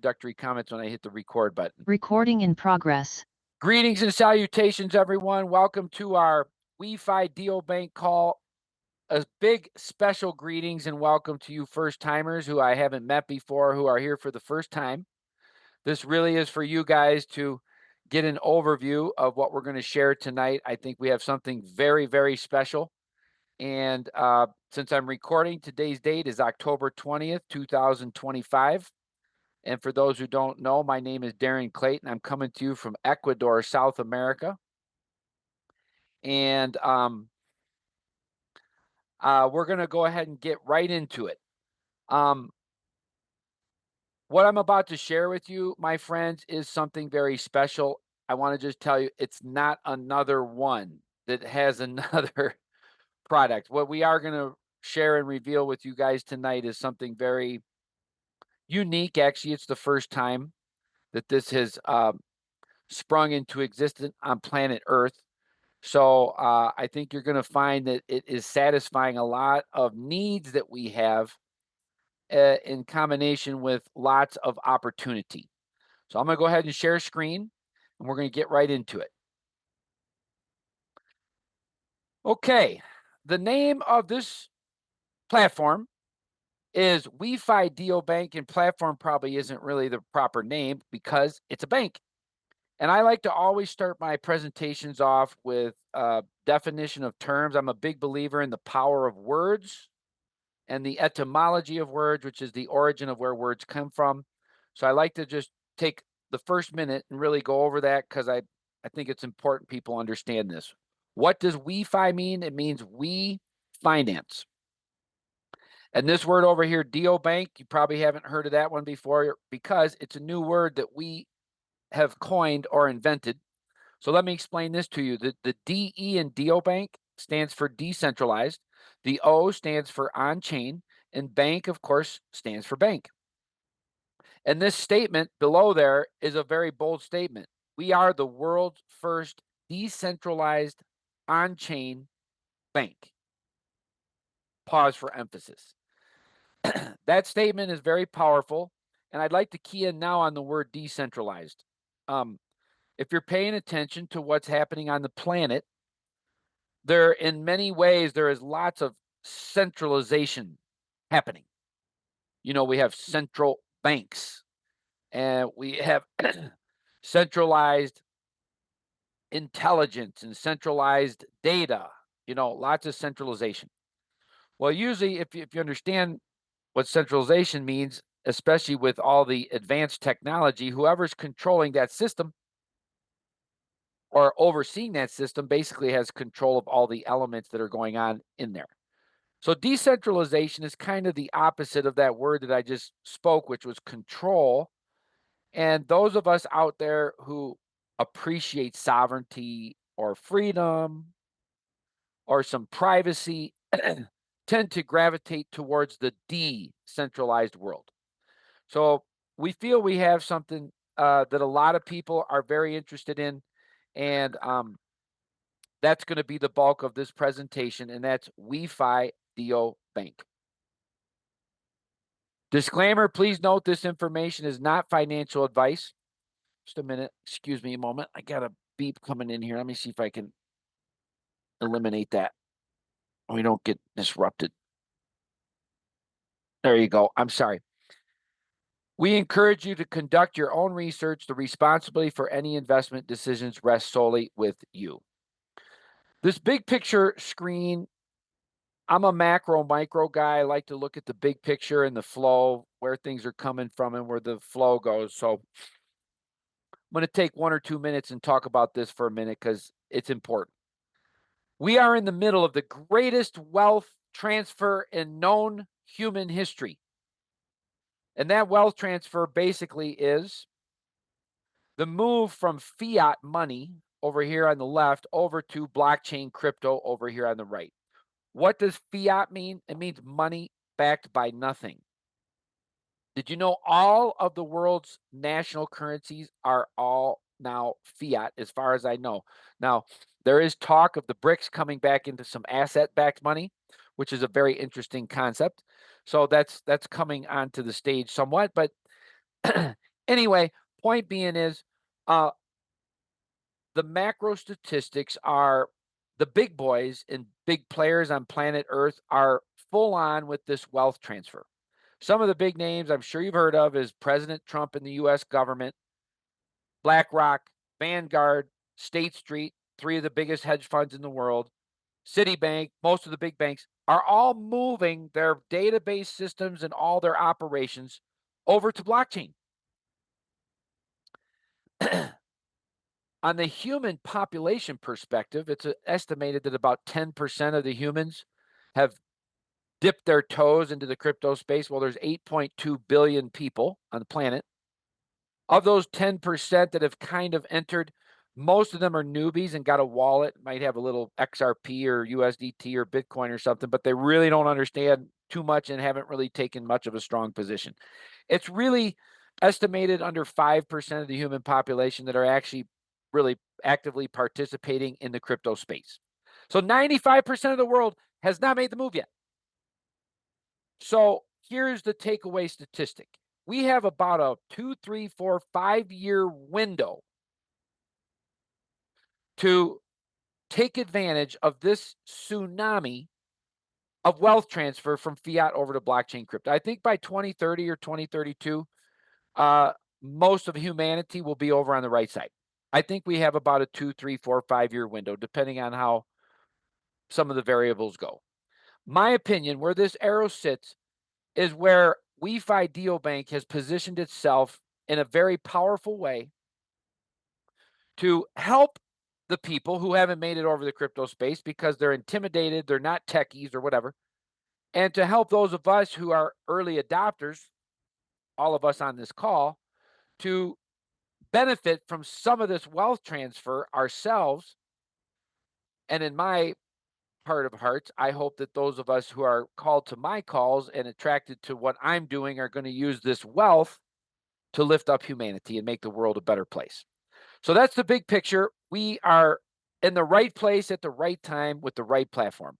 introductory comments when I hit the record button. Recording in progress. Greetings and salutations, everyone. Welcome to our WeFi Neobank call. A big special greetings and welcome to you first-timers who I haven't met before, who are here for the first time. This really is for you guys to get an overview of what we're going to share tonight. I think we have something very, very special. And since I'm recording, today's date is October 20th, 2025. And for those who don't know, my name is Darren Clayton. I'm coming to you from Ecuador, South America. And we're going to go ahead and get right into it. What I'm about to share with you, my friends, is something very special. I want to just tell you, it's not another one that has another product. What we are going to share and reveal with you guys tonight is something very unique. Actually, it's the first time that this has sprung into existence on planet Earth. So I think you're going to find that it is satisfying a lot of needs that we have in combination with lots of opportunity. So I'm going to go ahead and share screen, and we're going to get right into it. Okay, the name of this platform is WeFi Neobank, and platform probably isn't really the proper name because it's a bank. And I like to always start my presentations off with a definition of terms. I'm a big believer in the power of words and the etymology of words, which is the origin of where words come from. So I like to just take the first minute and really go over that because I think it's important people understand this. What does WeFi mean? It means we finance. And this word over here, Neobank, you probably haven't heard of that one before because it's a new word that we have coined or invented. So let me explain this to you. The DE in Neobank stands for decentralized. The O stands for onchain, and bank, of course, stands for bank. And this statement below there is a very bold statement. We are the world's first decentralized on-chain bank. Pause for emphasis. That statement is very powerful, and I'd like to key in now on the word decentralized. If you're paying attention to what's happening on the planet, in many ways, there is lots of centralization happening. You know, we have central banks, and we have centralized intelligence and centralized data, you know, lots of centralization. Well, usually if you understand what centralization means, especially with all the advanced technology, whoever's controlling that system or overseeing that system basically has control of all the elements that are going on in there. So decentralization is kind of the opposite of that word that I just spoke, which was control. And those of us out there who appreciate sovereignty or freedom or some privacy tend to gravitate towards the decentralized world. So we feel we have something that a lot of people are very interested in, and that's going to be the bulk of this presentation, and that's WeFi Neobank. Disclaimer, please note this information is not financial advice. Just a minute, excuse me a moment. I got a beep coming in here. Let me see if I can eliminate that. We don't get disrupted. There you go. I'm sorry. We encourage you to conduct your own research. The responsibility for any investment decisions rests solely with you. This big picture screen, I'm a macro micro guy. I like to look at the big picture and the flow, where things are coming from and where the flow goes. So I'm going to take 1 or 2 minutes and talk about this for a minute because it's important. We are in the middle of the greatest wealth transfer in known human history. And that wealth transfer basically is the move from fiat money over here on the left over to blockchain crypto over here on the right. What does fiat mean? It means money backed by nothing. Did you know all of the world's national currencies are all now fiat, as far as I know? Now, there is talk of the BRICS coming back into some asset-backed money, which is a very interesting concept. So that's coming onto the stage somewhat. But Anyway, point being is, uh, the macro statistics are the big boys and big players on planet Earth are full on with this wealth transfer. Some of the big names I'm sure you've heard of is President Trump and the US government, BlackRock, Vanguard, State Street, three of the biggest hedge funds in the world, Citibank, most of the big banks are all moving their database systems and all their operations over to blockchain. On the human population perspective, it's estimated that about 10% of the humans have dipped their toes into the crypto space. Well, there's 8.2 billion people on the planet. Of those 10% that have kind of entered, most of them are newbies and got a wallet, might have a little XRP or USDT or Bitcoin or something, but they really don't understand too much and haven't really taken much of a strong position. It's really estimated under 5% of the human population that are actually really actively participating in the crypto space. So 95% of the world has not made the move yet. So here's the takeaway statistic. We have about a 2, 3, 4, 5 year window to take advantage of this tsunami of wealth transfer from fiat over to blockchain crypto. I think by 2030 or 2032, most of humanity will be over on the right side. I think we have about a 2, 3, 4, 5 year window, depending on how some of the variables go. My opinion, where this arrow sits, is where WeFi Neobank has positioned itself in a very powerful way to help the people who haven't made it over the crypto space because they're intimidated, they're not techies or whatever, and to help those of us who are early adopters, all of us on this call, to benefit from some of this wealth transfer ourselves. And in my heart of hearts, I hope that those of us who are called to my calls and attracted to what I'm doing are going to use this wealth to lift up humanity and make the world a better place. So that's the big picture. We are in the right place at the right time with the right platform.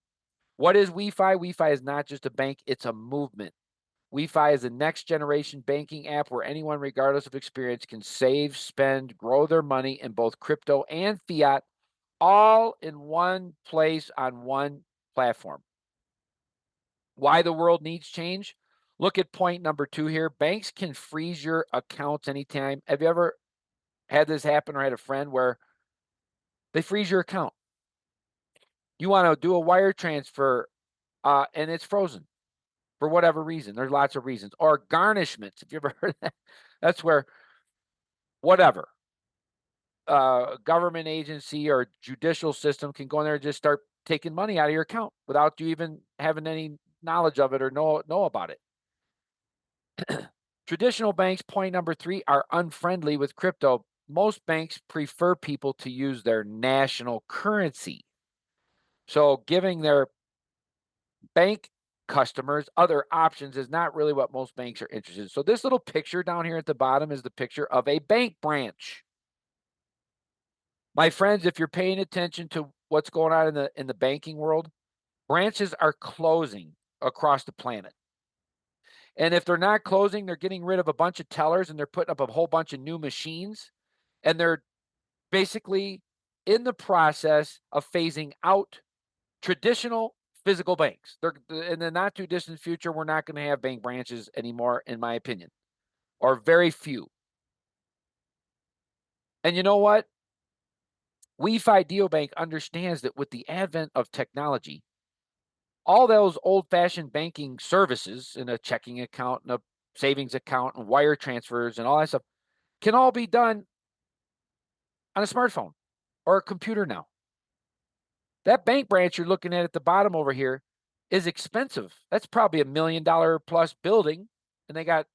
What is WeFi? WeFi is not just a bank, it's a movement. WeFi is a next generation banking app where anyone, regardless of experience, can save, spend, grow their money in both crypto and fiat, all in one place on one platform. Why the world needs change? Look at point number 2 here. Banks can freeze your accounts anytime. Have you ever had this happen or had a friend where they freeze your account? You want to do a wire transfer and it's frozen for whatever reason. There's lots of reasons. Or garnishments. Have you ever heard of that? That's where whatever government agency or judicial system can go in there and just start taking money out of your account without you even having any knowledge of it or know about it. Traditional banks, point number 3, are unfriendly with crypto. Most banks prefer people to use their national currency. So giving their bank customers other options is not really what most banks are interested in. So this little picture down here at the bottom is the picture of a bank branch. My friends, if you're paying attention to what's going on in the banking world, branches are closing across the planet. And if they're not closing, they're getting rid of a bunch of tellers and they're putting up a whole bunch of new machines. And they're basically in the process of phasing out traditional physical banks. They're in the not too distant future, we're not going to have bank branches anymore, in my opinion, or very few. And you know what? WeFi Neobank understands that with the advent of technology, all those old-fashioned banking services in a checking account and a savings account and wire transfers and all that stuff can all be done on a smartphone or a computer now. That bank branch you're looking at the bottom over here is expensive. That's probably $1 million plus building. And they got,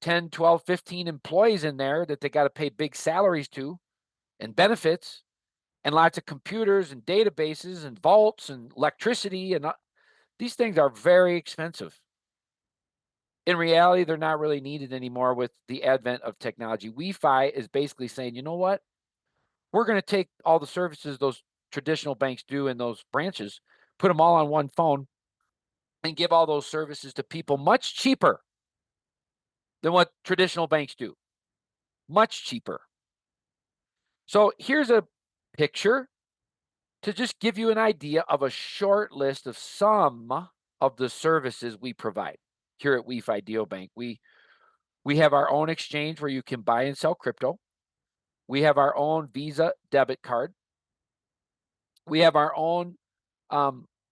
10, 12, 15 employees in there that they got to pay big salaries to and benefits and lots of computers and databases and vaults and electricity. And these things are very expensive. In reality, they're not really needed anymore with the advent of technology. WeFi is basically saying, you know what? We're going to take all the services those traditional banks do in those branches, put them all on one phone, and give all those services to people much cheaper. than what traditional banks do. Much cheaper. So here's a picture to just give you an idea of a short list of some of the services we provide here at WeFi Neobank. We have our own exchange where you can buy and sell crypto. We have our own Visa debit card. We have our own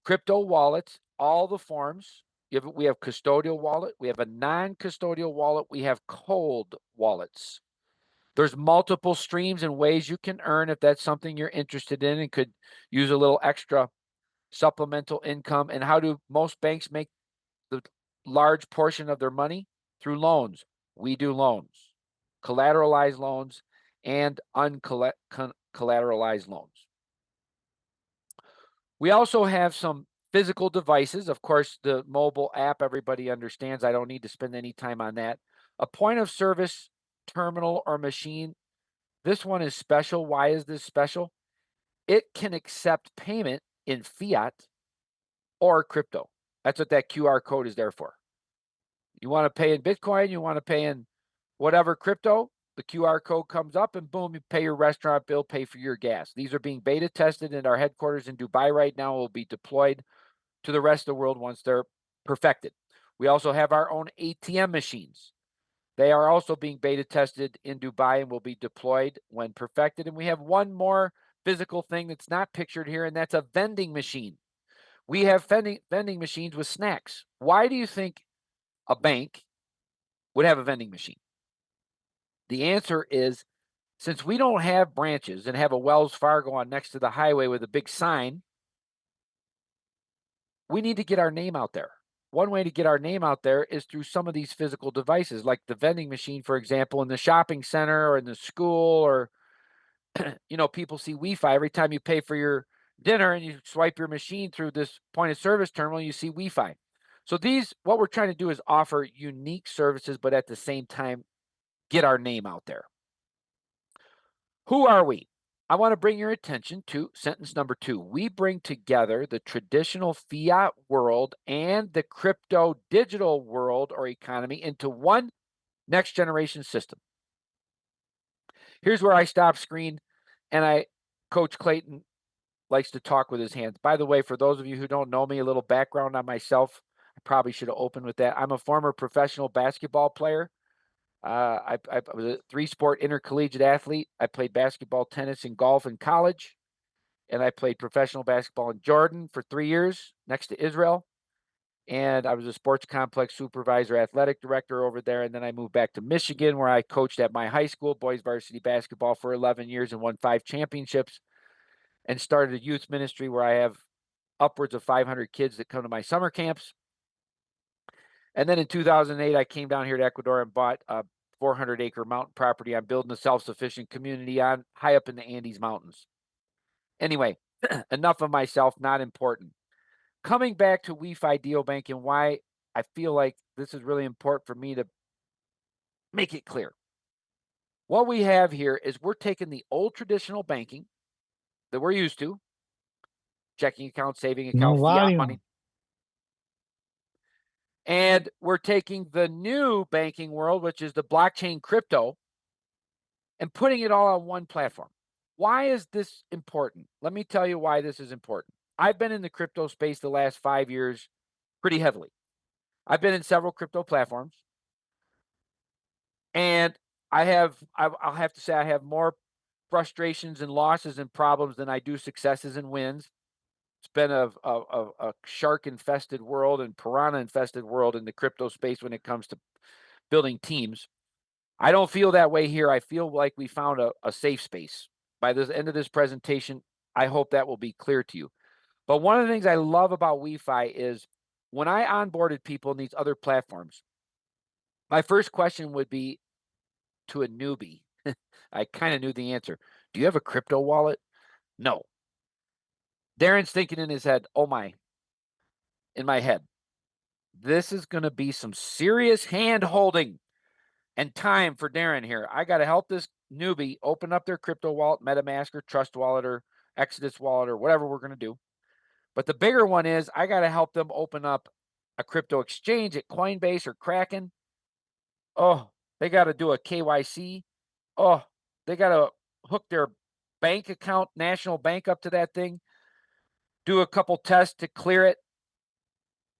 crypto wallets, all the forms. We have custodial wallet. We have a non-custodial wallet. We have cold wallets. There's multiple streams and ways you can earn if that's something you're interested in and could use a little extra supplemental income. And how do most banks make the large portion of their money? Through loans. We do loans, collateralized loans, and uncollateralized loans. We also have some physical devices. Of course, the mobile app, everybody understands. I don't need to spend any time on that. A point of service terminal or machine. This one is special. Why is this special? It can accept payment in fiat or crypto. That's what that QR code is there for. You want to pay in Bitcoin, you want to pay in whatever crypto, the QR code comes up and boom, you pay your restaurant bill, pay for your gas. These are being beta tested in our headquarters in Dubai right now. Will be deployed to the rest of the world once they're perfected. We also have our own ATM machines. They are also being beta tested in Dubai and will be deployed when perfected. And we have one more physical thing that's not pictured here, and that's a vending machine. We have vending machines with snacks. Why do you think a bank would have a vending machine? The answer is, since we don't have branches and have a Wells Fargo on next to the highway with a big sign, we need to get our name out there. One way to get our name out there is through some of these physical devices, like the vending machine, for example, in the shopping center or in the school, or, people see WeFi every time you pay for your dinner and you swipe your machine through this point of service terminal, you see WeFi. So what we're trying to do is offer unique services, but at the same time, get our name out there. Who are we? I want to bring your attention to sentence number 2. We bring together the traditional fiat world and the crypto digital world or economy into one next generation system. Here's where I stop screen, and Coach Clayton likes to talk with his hands. By the way, for those of you who don't know me, a little background on myself. I probably should have opened with that. I'm a former professional basketball player. I was a 3-sport intercollegiate athlete. I played basketball, tennis, and golf in college. And I played professional basketball in Jordan for 3 years next to Israel. And I was a sports complex supervisor, athletic director over there. And then I moved back to Michigan, where I coached at my high school, boys varsity basketball, for 11 years and won 5 championships, and started a youth ministry where I have upwards of 500 kids that come to my summer camps. And then in 2008, I came down here to Ecuador and bought a 400-acre mountain property. I'm building a self-sufficient community on high up in the Andes Mountains. Anyway, enough of myself, not important. Coming back to WeFi Neobank and why I feel like this is really important for me to make it clear. What we have here is we're taking the old traditional banking that we're used to, checking account, saving account, fiat money, and we're taking the new banking world, which is the blockchain crypto, and putting it all on one platform. Why is this important? Let me tell you why this is important. I've been in the crypto space the last 5 years pretty heavily. I've been in several crypto platforms, and I'll have to say I have more frustrations and losses and problems than I do successes and wins. It's been a shark-infested world and piranha-infested world in the crypto space when it comes to building teams. I don't feel that way here. I feel like we found a safe space. By the end of this presentation, I hope that will be clear to you. But one of the things I love about WeFi is when I onboarded people in these other platforms, my first question would be to a newbie. I kind of knew the answer. Do you have a crypto wallet? No. Darren's thinking in his head, in my head, this is going to be some serious hand holding and time for Darren here. I got to help this newbie open up their crypto wallet, MetaMask or Trust Wallet or Exodus Wallet or whatever we're going to do. But the bigger one is I got to help them open up a crypto exchange at Coinbase or Kraken. Oh, they got to do a KYC. Oh, they got to hook their bank account, national bank up to that thing, do a couple tests to clear it.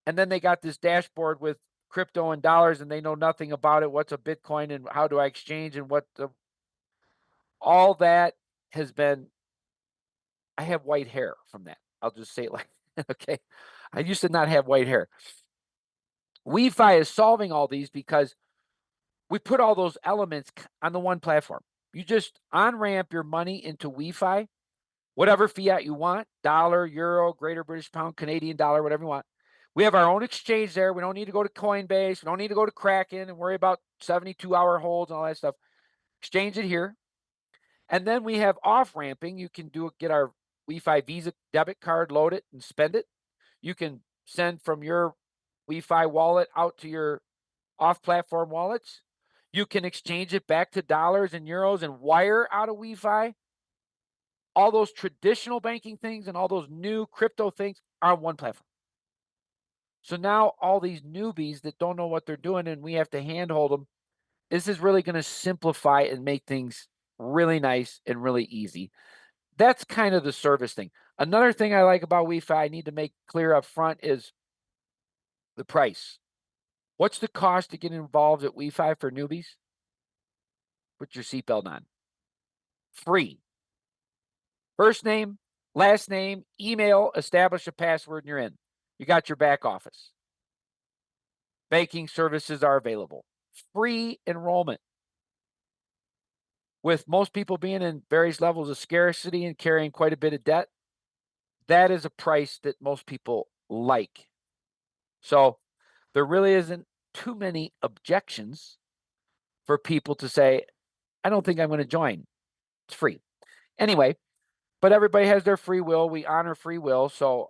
And then they got this dashboard with crypto and dollars and they know nothing about it. What's a Bitcoin and how do I exchange and all that has been, I have white hair from that. I'll just say it like, okay. I used to not have white hair. WeFi is solving all these because we put all those elements on the one platform. You just on-ramp your money into WeFi, whatever fiat you want, dollar, euro, Greater British Pound, Canadian dollar, whatever you want. We have our own exchange there. We don't need to go to Coinbase. We don't need to go to Kraken and worry about 72-hour holds and all that stuff. Exchange it here. And then we have off-ramping. You can get our WeFi Visa debit card, load it, and spend it. You can send from your WeFi wallet out to your off-platform wallets. You can exchange it back to dollars and euros and wire out of WeFi. All those traditional banking things and all those new crypto things are on one platform. So now all these newbies that don't know what they're doing and we have to handhold them, this is really going to simplify and make things really nice and really easy. That's kind of the service thing. Another thing I like about WeFi, I need to make clear up front, is the price. What's the cost to get involved at WeFi for newbies? Put your seatbelt on. Free. First name, last name, email, establish a password, and you're in. You got your back office. Banking services are available. Free enrollment. With most people being in various levels of scarcity and carrying quite a bit of debt, that is a price that most people like. So there really isn't too many objections for people to say, I don't think I'm going to join. It's free. Anyway, but everybody has their free will. We honor free will. So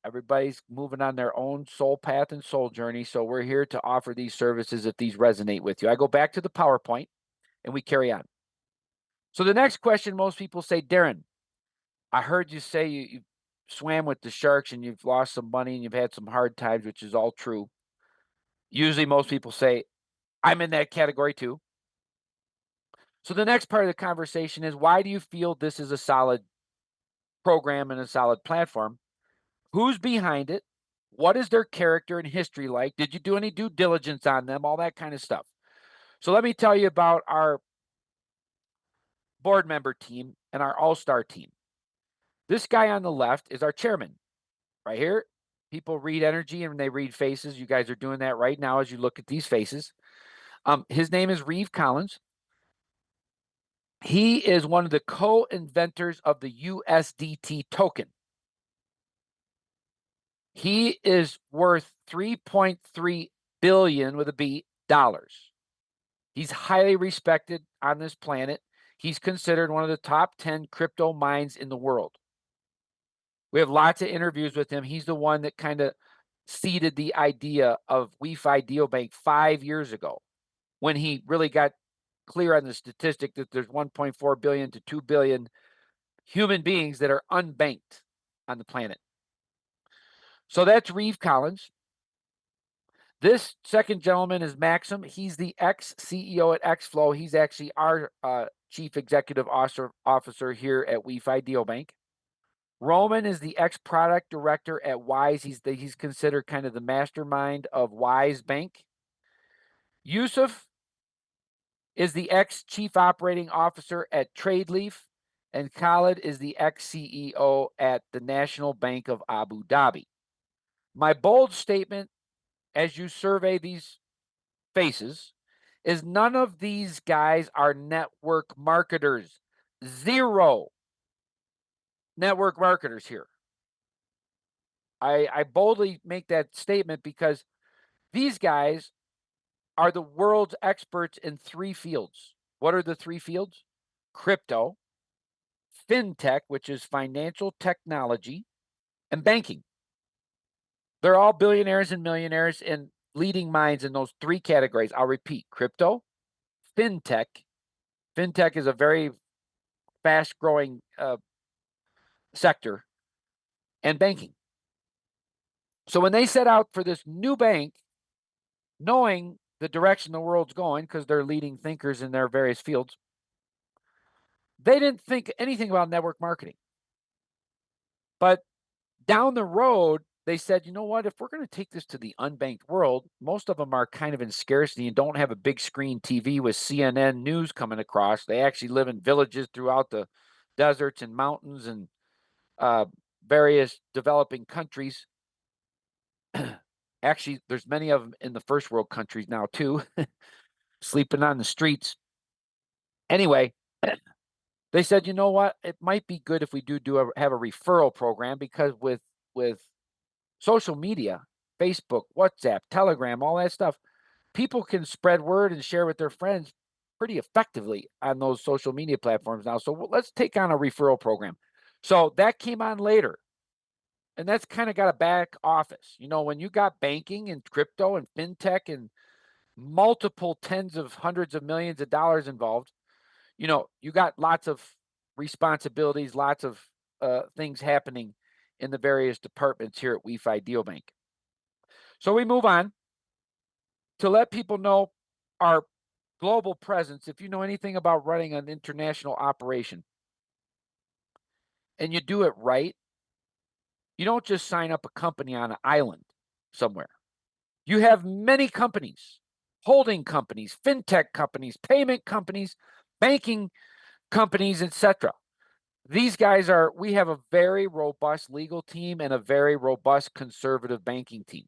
everybody's moving on their own soul path and soul journey. So we're here to offer these services if these resonate with you. I go back to the PowerPoint and we carry on. So the next question, most people say, Darren, I heard you say you swam with the sharks and you've lost some money and you've had some hard times, which is all true. Usually most people say, I'm in that category too. So the next part of the conversation is, why do you feel this is a solid program and a solid platform? Who's behind it? What is their character and history like? Did you do any due diligence on them? All that kind of stuff. So let me tell you about our board member team and our all-star team. This guy on the left is our chairman. Right here, people read energy and they read faces. You guys are doing that right now as you look at these faces. His name is Reeve Collins. He is one of the co-inventors of the USDT token. He is worth $3.3 billion with a B dollars. He's highly respected on this planet. He's considered one of the top 10 crypto minds in the world. We have lots of interviews with him. He's the one that kind of seeded the idea of WeFi Neobank 5 years ago, when he really got clear on the statistic that there's 1.4 billion to 2 billion human beings that are unbanked on the planet. So that's Reeve Collins. This second gentleman is Maxim. He's the ex-CEO at XFlow. He's actually our chief executive officer here at WeFi Neobank. Roman is the ex-product director at Wise. He's considered kind of the mastermind of Wise Bank. Yusuf is the ex-chief operating officer at TradeLeaf, and Khalid is the ex-CEO at the National Bank of Abu Dhabi. My bold statement, as you survey these faces, is none of these guys are network marketers. Zero network marketers here. I boldly make that statement because these guys are the world's experts in 3 fields. What are the 3 fields? Crypto, fintech, which is financial technology, and banking. They're all billionaires and millionaires and leading minds in those 3 categories. I'll repeat: crypto, fintech. Fintech is a very fast-growing sector, and banking. So when they set out for this new bank, knowing the direction the world's going because they're leading thinkers in their various fields. They didn't think anything about network marketing. But down the road, they said, you know what, if we're going to take this to the unbanked world, most of them are kind of in scarcity and don't have a big screen TV with CNN news coming across. They actually live in villages throughout the deserts and mountains and various developing countries. Actually, there's many of them in the first world countries now too, sleeping on the streets. Anyway, they said, you know what, it might be good if we have a referral program, because with social media, Facebook, WhatsApp, Telegram, all that stuff, people can spread word and share with their friends pretty effectively on those social media platforms now. So let's take on a referral program. So that came on later. And that's kind of got a back office. You know, when you got banking and crypto and fintech and multiple tens of hundreds of millions of dollars involved, you know, you got lots of responsibilities, lots of things happening in the various departments here at WeFi DealBank. So we move on to let people know our global presence. If you know anything about running an international operation and you do it right, you don't just sign up a company on an island somewhere. You have many companies, holding companies, fintech companies, payment companies, banking companies, etc. These guys we have a very robust legal team and a very robust conservative banking team.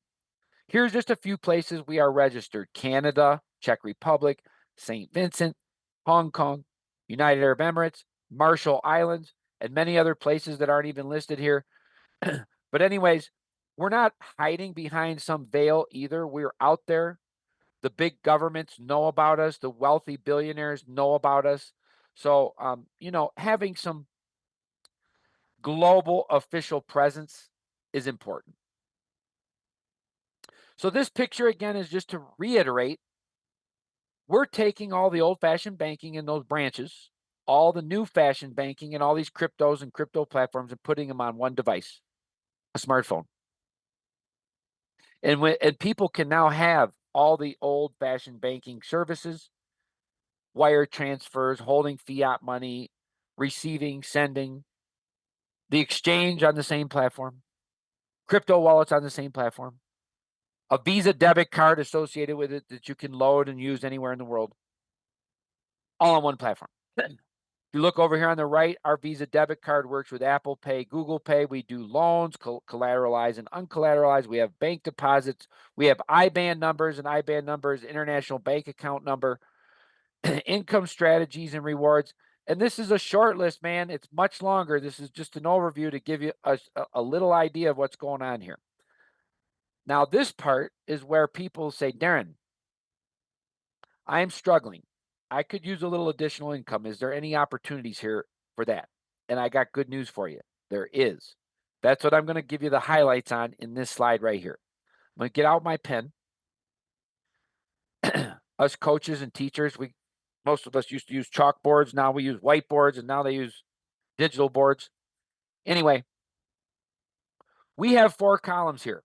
Here's just a few places we are registered: Canada, Czech Republic, St. Vincent, Hong Kong, United Arab Emirates, Marshall Islands, and many other places that aren't even listed here. But anyways, we're not hiding behind some veil either. We're out there. The big governments know about us. The wealthy billionaires know about us. So, you know, having some global official presence is important. So this picture, again, is just to reiterate, we're taking all the old-fashioned banking in those branches, all the new-fashioned banking and all these cryptos and crypto platforms, and putting them on one device, a smartphone. And people can now have all the old-fashioned banking services, wire transfers, holding fiat money, receiving, sending, the exchange on the same platform, crypto wallets on the same platform, a Visa debit card associated with it that you can load and use anywhere in the world, all on one platform. If you look over here on the right, our Visa debit card works with Apple Pay, Google Pay. We do loans, collateralized and uncollateralized. We have bank deposits. We have IBAN numbers, and IBAN numbers, international bank account number, income strategies and rewards. And this is a short list, man. It's much longer. This is just an overview to give you a little idea of what's going on here. Now, this part is where people say, Darren, I'm struggling. I could use a little additional income. Is there any opportunities here for that? And I got good news for you. There is. That's what I'm going to give you the highlights on in this slide right here. I'm going to get out my pen. Us coaches and teachers, most of us used to use chalkboards. Now we use whiteboards, and now they use digital boards. Anyway, we have 4 columns here.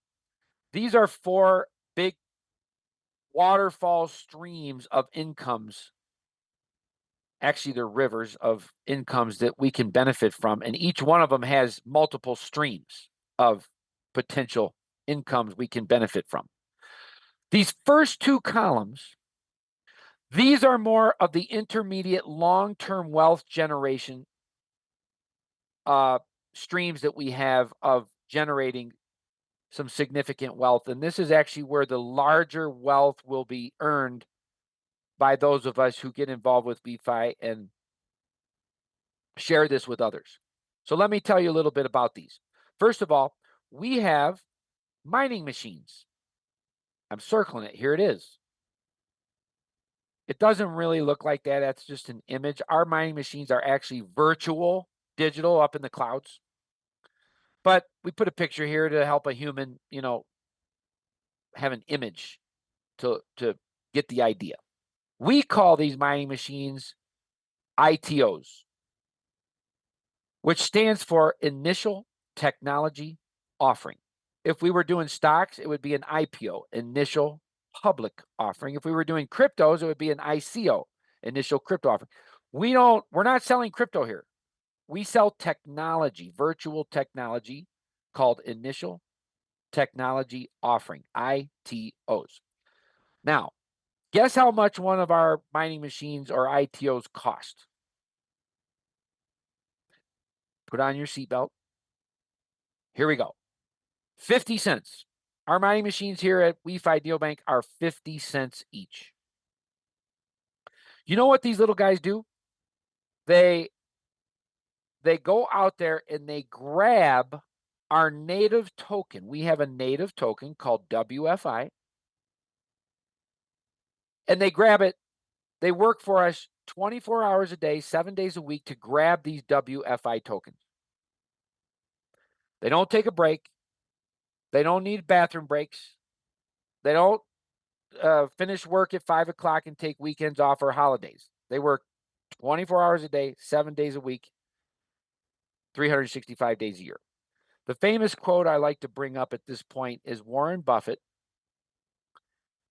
These are 4 big waterfall streams of incomes. Actually, they're rivers of incomes that we can benefit from. And each one of them has multiple streams of potential incomes we can benefit from. These first 2 columns, these are more of the intermediate long-term wealth generation streams that we have of generating some significant wealth. And this is actually where the larger wealth will be earned by those of us who get involved with WeFi and share this with others. So let me tell you a little bit about these. First of all, we have mining machines. I'm circling it. Here it is. It doesn't really look like that. That's just an image. Our mining machines are actually virtual, digital, up in the clouds. But we put a picture here to help a human, you know, have an image to get the idea. We call these mining machines ITOs, which stands for Initial Technology Offering. If we were doing stocks, it would be an IPO, Initial public offering. If we were doing cryptos, it would be an ICO, initial crypto offering. We're not selling crypto here. We sell technology, virtual technology called initial technology offering, ITOs. Now, guess how much one of our mining machines or ITOs cost? Put on your seatbelt. Here we go. 50 cents. Our mining machines here at WeFi Neobank are 50 cents each. You know what these little guys do? They go out there and they grab our native token. We have a native token called WFI, and they grab it. They work for us 24 hours a day, 7 days a week to grab these WFI tokens. They don't take a break. They don't need bathroom breaks. They don't finish work at 5 o'clock and take weekends off or holidays. They work 24 hours a day, 7 days a week, 365 days a year. The famous quote I like to bring up at this point is Warren Buffett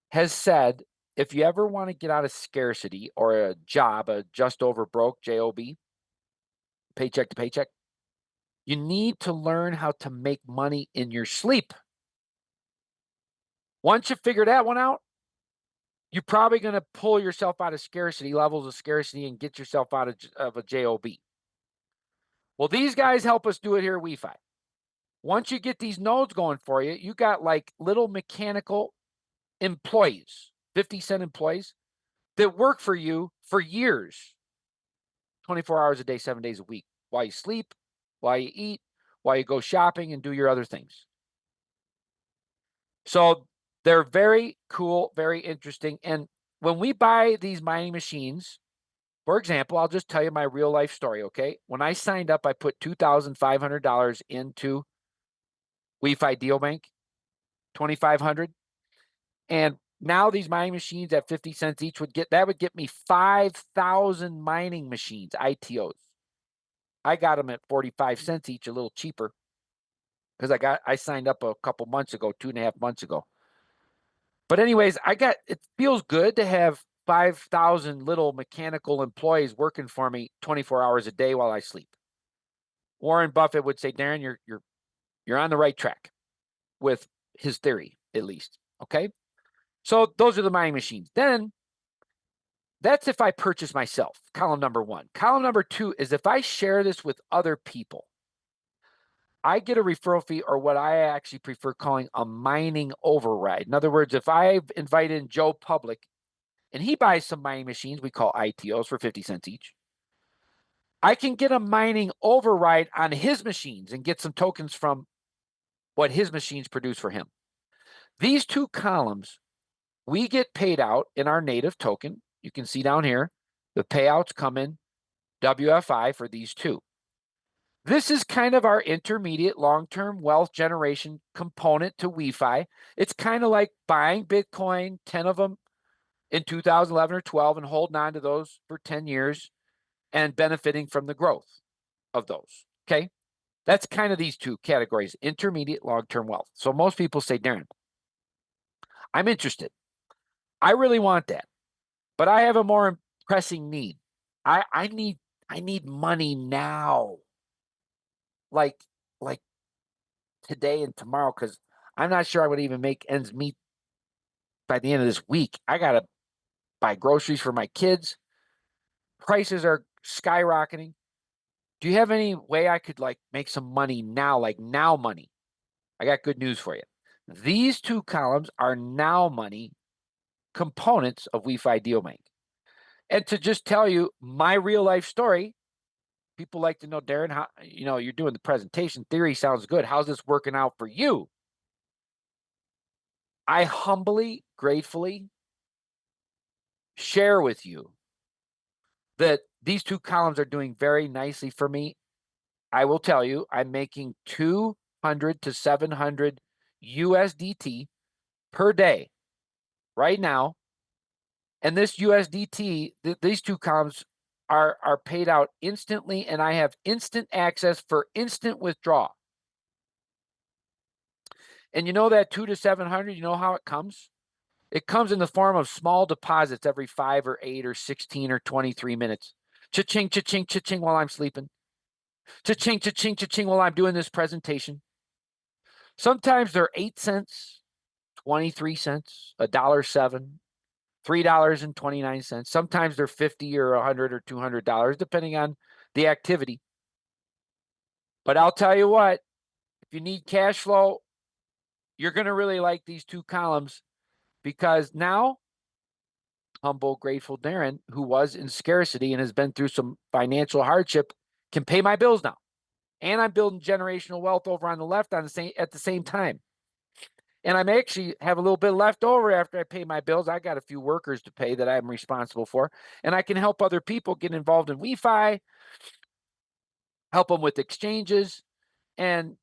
has said, if you ever want to get out of scarcity or a job, a just over broke, J-O-B, paycheck to paycheck, you need to learn how to make money in your sleep. Once you figure that one out, you're probably going to pull yourself out of scarcity, levels of scarcity, and get yourself out of a JOB. Well, these guys help us do it here at WeFi. Once you get these nodes going for you, you got like little mechanical employees, 50-cent employees that work for you for years, 24 hours a day, 7 days a week, while you sleep, while you eat, while you go shopping and do your other things. So they're very cool, very interesting. And when we buy these mining machines, for example, I'll just tell you my real life story, okay? When I signed up, I put $2,500 into WeFi Neobank, $2,500. And now these mining machines at 50 cents each would get me 5,000 mining machines, ITOs. I got them at 45 cents each, a little cheaper, because I signed up a couple months ago, 2.5 months ago. But anyways, it feels good to have 5,000 little mechanical employees working for me 24 hours a day while I sleep. Warren Buffett would say, Darren, you're on the right track with his theory, at least. Okay. So those are the mining machines. Then that's if I purchase myself, column number one. Column number two is if I share this with other people, I get a referral fee, or what I actually prefer calling a mining override. In other words, if I've invited Joe Public and he buys some mining machines, we call ITOs, for 50 cents each, I can get a mining override on his machines and get some tokens from what his machines produce for him. These two columns, we get paid out in our native token. You can see down here, the payouts come in WFI for these two. This is kind of our intermediate long-term wealth generation component to WeFi. It's kind of like buying Bitcoin, 10 of them in 2011 or 12, and holding on to those for 10 years and benefiting from the growth of those. Okay. That's kind of these two categories, intermediate long-term wealth. So most people say, Darren, I'm interested. I really want that, but I have a more pressing need. I need money now. Like today and tomorrow, because I'm not sure I would even make ends meet by the end of this week. I got to buy groceries for my kids. Prices are skyrocketing. Do you have any way I could make some money now, like now money? I got good news for you. These two columns are now money components of WeFi Neobank. And to just tell you my real life story, people like to know, Darren, how you're doing the presentation. Theory sounds good. How's this working out for you? I humbly, gratefully share with you that these two columns are doing very nicely for me. I will tell you, I'm making 200 to 700 USDT per day right now. And this USDT, these two columns are paid out instantly, and I have instant access for instant withdrawal. And you know that 2 to 700, you know how it comes? It comes in the form of small deposits every 5 or 8 or 16 or 23 minutes. Cha-ching, cha-ching, cha-ching while I'm sleeping. Cha-ching, cha-ching, cha-ching while I'm doing this presentation. Sometimes they're 8 cents, 23 cents, $1.07, $3.29. Sometimes they're 50 or 100 or $200, depending on the activity. But I'll tell you what, if you need cash flow, you're going to really like these two columns, because now humble, grateful Darren, who was in scarcity and has been through some financial hardship, can pay my bills now. And I'm building generational wealth over on the left at the same time. And I'm actually have a little bit left over after I pay my bills. I got a few workers to pay that I'm responsible for, and I can help other people get involved in WeFi, help them with exchanges, and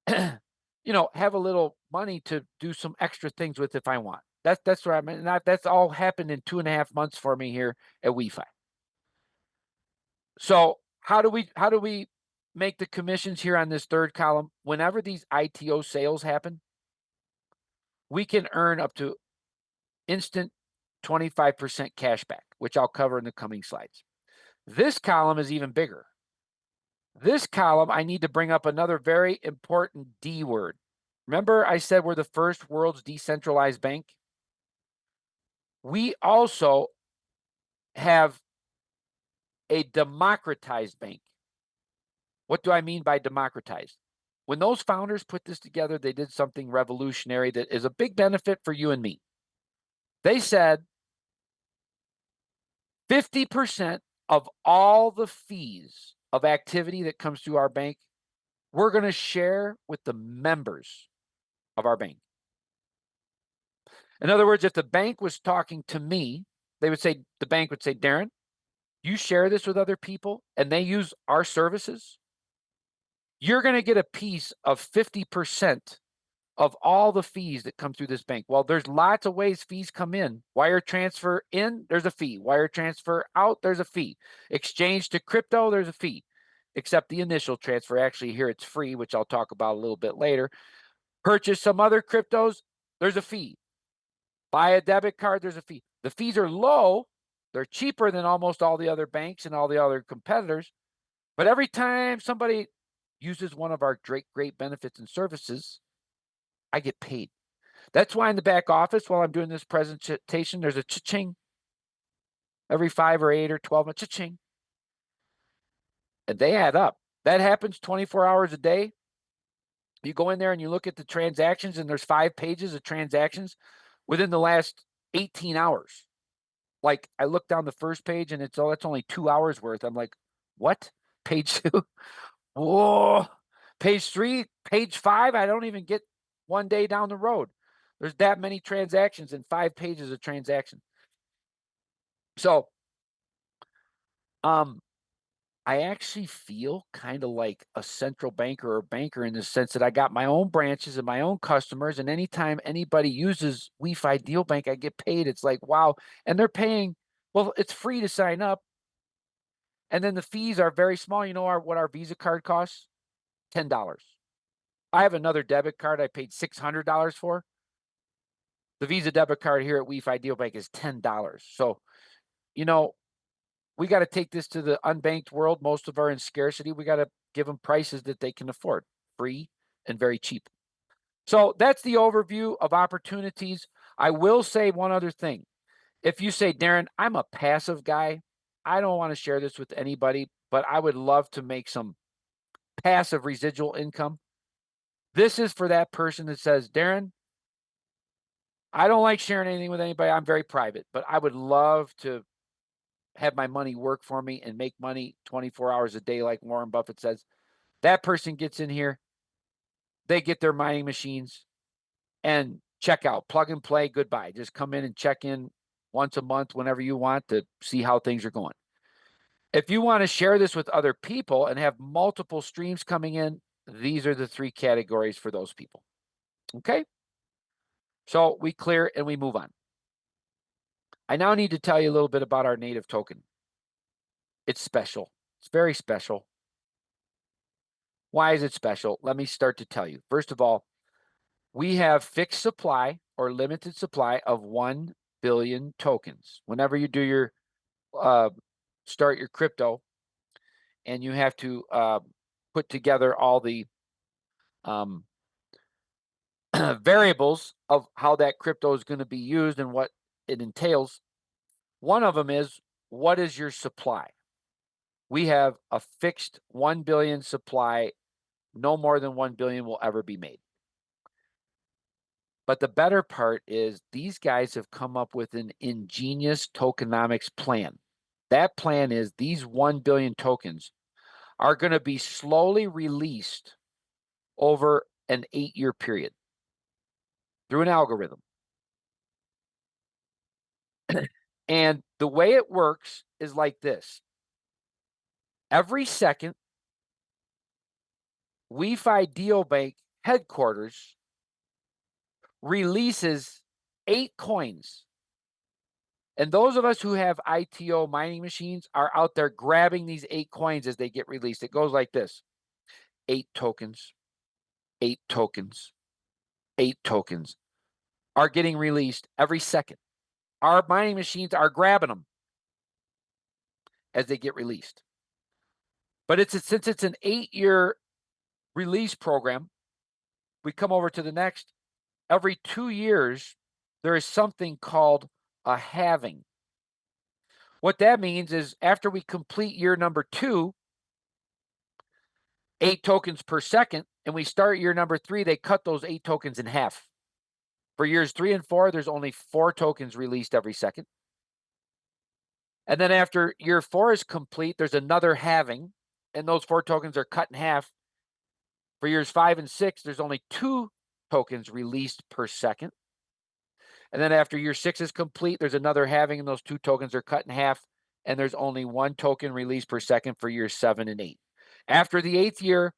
have a little money to do some extra things with if I want. That's where I'm at. And that's all happened in 2.5 months for me here at WeFi. So how do we make the commissions here on this third column? Whenever these ITO sales happen, we can earn up to instant 25% cash back, which I'll cover in the coming slides. This column is even bigger. This column, I need to bring up another very important D word. Remember I said we're the first world's decentralized bank? We also have a democratized bank. What do I mean by democratized? When those founders put this together, they did something revolutionary that is a big benefit for you and me. They said 50% of all the fees of activity that comes through our bank, we're going to share with the members of our bank. In other words, if the bank was talking to me, the bank would say, Darren, you share this with other people and they use our services, you're going to get a piece of 50% of all the fees that come through this bank. Well, there's lots of ways fees come in. Wire transfer in, there's a fee. Wire transfer out, there's a fee. Exchange to crypto, there's a fee. Except the initial transfer. Actually, here it's free, which I'll talk about a little bit later. Purchase some other cryptos, there's a fee. Buy a debit card, there's a fee. The fees are low. They're cheaper than almost all the other banks and all the other competitors. But every time somebody uses one of our great benefits and services, I get paid. That's why in the back office, while I'm doing this presentation, there's a cha-ching every 5 or 8 or 12 months, cha-ching. And they add up. That happens 24 hours a day. You go in there and you look at the transactions, and there's 5 pages of transactions within the last 18 hours. Like, I look down the first page and that's only 2 hours worth. I'm like, what? Page 2? Whoa. Page 3, page 5, I don't even get one day down the road. There's that many transactions in 5 pages of transaction. So, I actually feel kind of like a central banker or banker in the sense that I got my own branches and my own customers. And anytime anybody uses WeFi Deal Bank, I get paid. It's like, wow. And they're paying, well, it's free to sign up. And then the fees are very small. You know what our Visa card costs? $10. I have another debit card I paid $600 for. The Visa debit card here at WeFi Deal Bank is $10. So, we got to take this to the unbanked world. Most of are in scarcity. We got to give them prices that they can afford, free and very cheap. So that's the overview of opportunities. I will say one other thing. If you say, Darren, I'm a passive guy, I don't want to share this with anybody, but I would love to make some passive residual income. This is for that person that says, Darren, I don't like sharing anything with anybody. I'm very private, but I would love to have my money work for me and make money 24 hours a day, like Warren Buffett says. That person gets in here, they get their mining machines and check out, plug and play, goodbye. Just come in and check in once a month, whenever you want, to see how things are going. If you want to share this with other people and have multiple streams coming in, these are the 3 categories for those people. Okay? So we clear and we move on. I now need to tell you a little bit about our native token. It's special. It's very special. Why is it special? Let me start to tell you. First of all, We have fixed supply or limited supply of 1 billion tokens. Whenever you do your start your crypto and you have to put together all the variables of how that crypto is going to be used and what it entails, one of them is, what is your supply? We have a fixed 1 billion supply. No more than 1 billion will ever be made. But the better part is these guys have come up with an ingenious tokenomics plan. That plan is these 1 billion tokens are going to be slowly released over an 8-year period through an algorithm. And the way it works is like this. Every second, WeFi Neobank headquarters releases 8 coins. And those of us who have ITO mining machines are out there grabbing these 8 coins as they get released. It goes like this: 8 tokens, 8 tokens, 8 tokens are getting released every second. Our mining machines are grabbing them as they get released. But since it's an 8-year release program, we come over to the next. Every 2 years, there is something called a halving. What that means is after we complete year number 2, 8 tokens per second, and we start year number 3, they cut those 8 tokens in half. For years 3 and 4, there's only 4 tokens released every second. And then after year 4 is complete, there's another halving, and those 4 tokens are cut in half. For years 5 and 6, there's only 2 tokens released per second. And then after year 6 is complete, there's another halving, and those 2 tokens are cut in half, and there's only 1 token released per second for years 7 and 8. After the 8th year,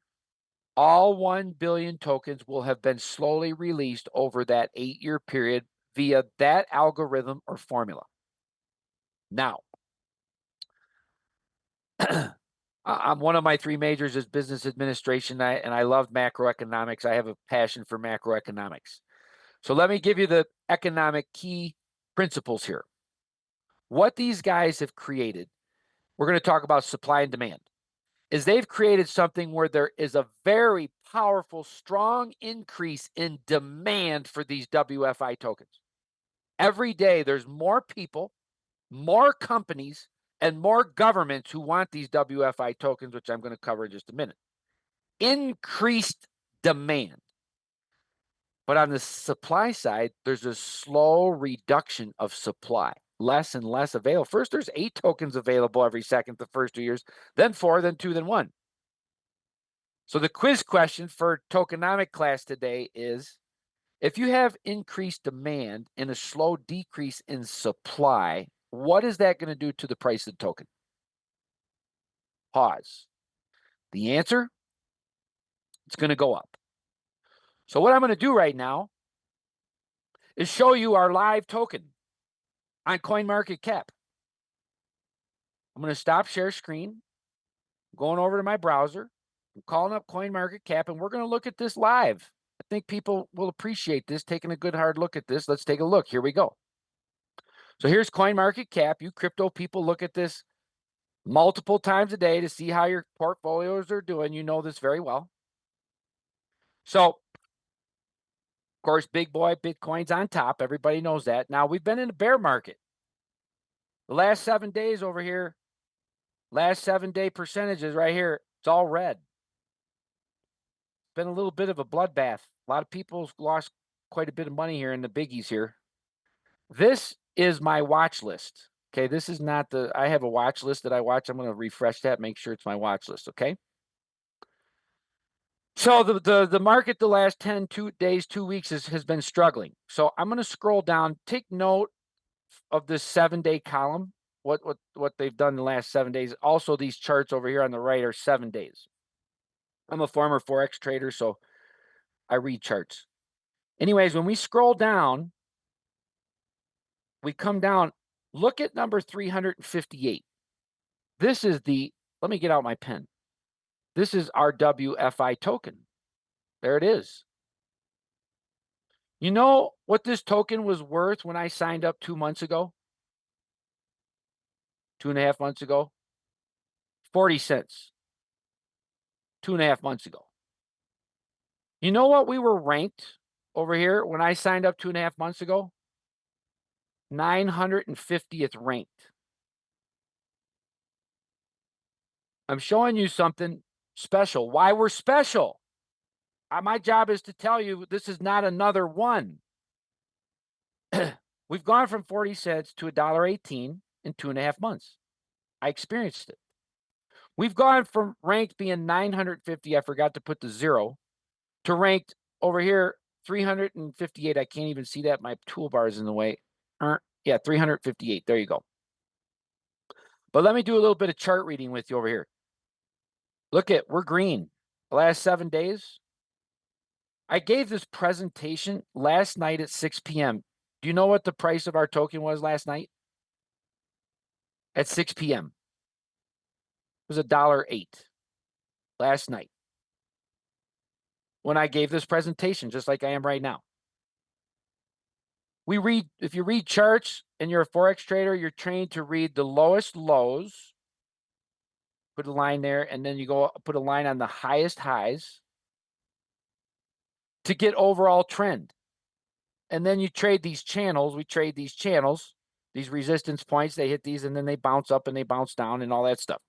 all 1 billion tokens will have been slowly released over that 8-year period via that algorithm or formula. Now, one of my 3 majors is business administration, and I love macroeconomics. I have a passion for macroeconomics. So let me give you the economic key principles here. What these guys have created, we're going to talk about supply and demand, is they've created something where there is a very powerful, strong increase in demand for these WFI tokens. Every day, there's more people, more companies, and more governments who want these WFI tokens, which I'm going to cover in just a minute. Increased demand. But on the supply side, there's a slow reduction of supply. Less and less available. First, there's 8 tokens available every second the first 2 years, then 4, then 2, then 1. So the quiz question for tokenomic class today is, if you have increased demand and a slow decrease in supply, what is that going to do to the price of the token? Pause. The answer, it's going to go up. So what I'm going to do right now is show you our live token on CoinMarketCap. I'm going to stop share screen. I'm going over to my browser. I'm calling up CoinMarketCap, and we're going to look at this live. I think people will appreciate this, taking a good hard look at this. Let's take a look. Here we go. So here's CoinMarketCap. You crypto people look at this multiple times a day to see how your portfolios are doing. You know this very well. So, of course, big boy Bitcoin's on top. Everybody knows that. Now, we've been in a bear market. The last 7 days over here, last 7-day percentages right here, it's all red. It's been a little bit of a bloodbath. A lot of people lost quite a bit of money here in the biggies here. This is my watch list. Okay, this is not I have a watch list that I watch. I'm going to refresh that, make sure it's my watch list, okay? So the market the last 10 days, 2 weeks has been struggling. So I'm going to scroll down, take note of this 7-day column, what they've done the last 7 days. Also, these charts over here on the right are 7 days. I'm a former Forex trader, so I read charts. Anyways, when we scroll down, we come down, look at number 358. This is let me get out my pen. This is our WFI token. There it is. You know what this token was worth when I signed up 2 months ago? 2.5 months ago? 40 cents. 2.5 months ago. You know what we were ranked over here when I signed up 2.5 months ago? 950th ranked. I'm showing you something special. Why we're special. My job is to tell you this is not another one. We've gone from 40 cents to $1.18 in 2.5 months. I experienced it. We've gone from ranked being 950, I forgot to put the 0, to ranked over here 358. I can't even see that. My toolbar is in the way. Yeah, 358. There you go. But let me do a little bit of chart reading with you over here. Look at, we're green. The last 7 days. I gave this presentation last night at 6 p.m. Do you know what the price of our token was last night? At 6 p.m. It was $1.08 last night when I gave this presentation, just like I am right now. If you read charts and you're a Forex trader, you're trained to read the lowest lows, put a line there, and then you go put a line on the highest highs to get overall trend. And then you trade these channels. We trade these channels, these resistance points. They hit these and then they bounce up and they bounce down and all that stuff.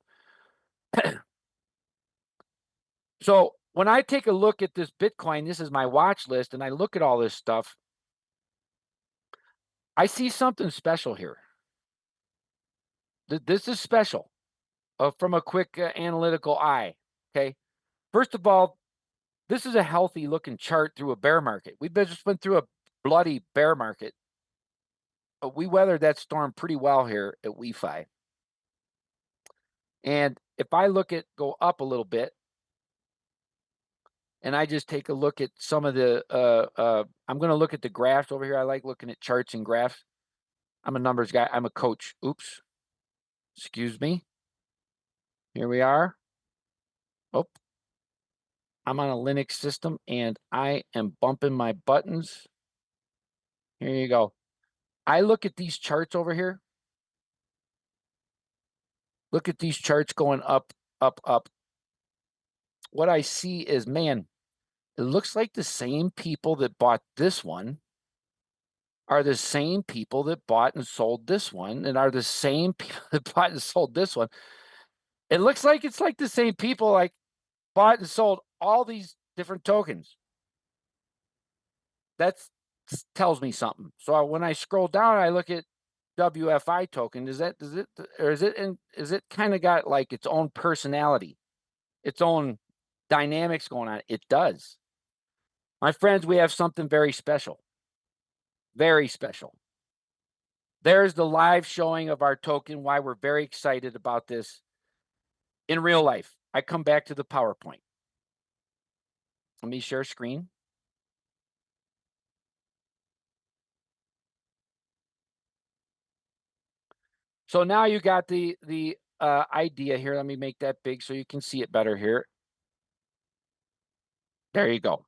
So when I take a look at this Bitcoin, this is my watch list, and I look at all this stuff, I see something special here. This is special from a quick analytical eye, okay? First of all, this is a healthy looking chart through a bear market. We've just went through a bloody bear market. But we weathered that storm pretty well here at WeFi. And if I go up a little bit, and I just take a look at some of the, I'm going to look at the graphs over here. I like looking at charts and graphs. I'm a numbers guy. I'm a coach. Oops. Excuse me. Here we are. Oh, I'm on a Linux system and I am bumping my buttons. Here you go. I look at these charts over here. Look at these charts going up, up, up. What I see is, man, it looks like the same people that bought this one are the same people that bought and sold this one, and are the same people that bought and sold this one. It looks like it's like the same people like bought and sold all these different tokens. That tells me something. So when I scroll down, I look at WFI token. Is it kind of got like its own personality, its own dynamics going on? It does. My friends, we have something very special. Very special. There's the live showing of our token, why we're very excited about this in real life. I come back to the PowerPoint. Let me share screen. So now you got the idea here. Let me make that big so you can see it better here. There you go.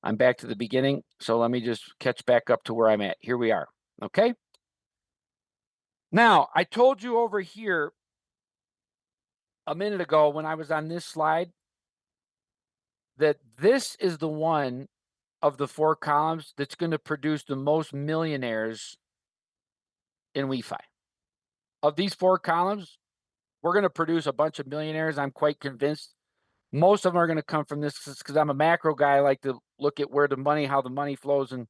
I'm back to the beginning. So let me just catch back up to where I'm at. Here we are. Okay. Now, I told you over here a minute ago when I was on this slide that this is the one of the 4 columns that's going to produce the most millionaires in WeFi. Of these 4 columns, we're going to produce a bunch of millionaires. I'm quite convinced. Most of them are going to come from this because I'm a macro guy. I like to look at where the money, how the money flows and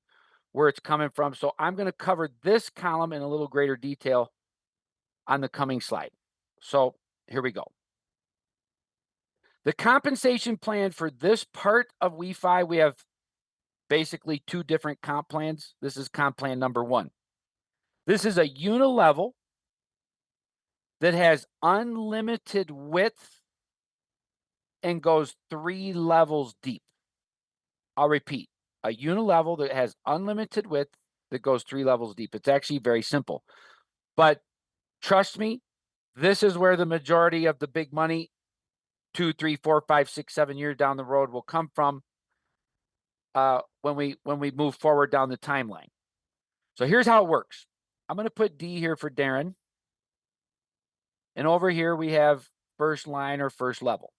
where it's coming from. So I'm going to cover this column in a little greater detail on the coming slide. So here we go. The compensation plan for this part of WeFi, we have basically 2 different comp plans. This is comp plan number 1. This is a unilevel that has unlimited width and goes 3 levels deep. I'll repeat, a unilevel that has unlimited width that goes 3 levels deep. It's actually very simple. But trust me, this is where the majority of the big money 2, 3, 4, 5, 6, 7 years down the road will come from. when we move forward down the timeline. So here's how it works. I'm going to put D here for Darren. And over here we have first line or first level.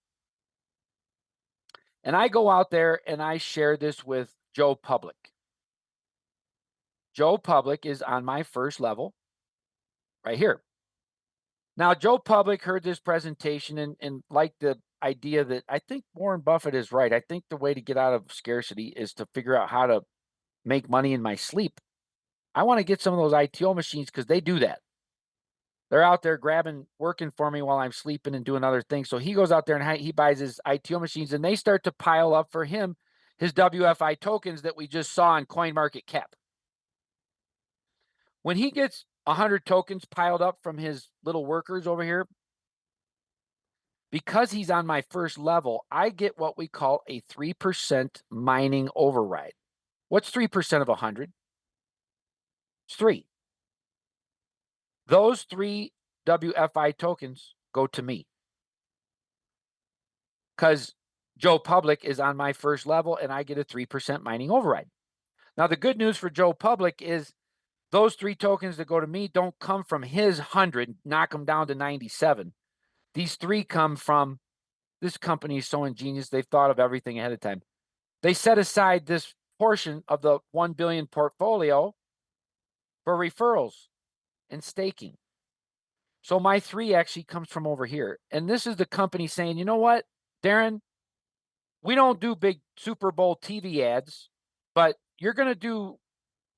And I go out there and I share this with Joe Public. Joe Public is on my first level right here. Now, Joe Public heard this presentation and liked the idea that I think Warren Buffett is right. I think the way to get out of scarcity is to figure out how to make money in my sleep. I want to get some of those ITO machines because they do that. They're out there working for me while I'm sleeping and doing other things. So he goes out there and he buys his ITO machines and they start to pile up for him his WFI tokens that we just saw on CoinMarketCap. When he gets 100 tokens piled up from his little workers over here, because he's on my first level, I get what we call a 3% mining override. What's 3% of 100? It's 3. Those 3 WFI tokens go to me because Joe Public is on my first level and I get a 3% mining override. Now, the good news for Joe Public is those 3 tokens that go to me don't come from his 100, knock them down to 97. These 3 come from this company is so ingenious. They've thought of everything ahead of time. They set aside this portion of the 1 billion portfolio for referrals and staking. So my 3 actually comes from over here. And this is the company saying, you know what, Darren, we don't do big Super Bowl TV ads, but you're going to do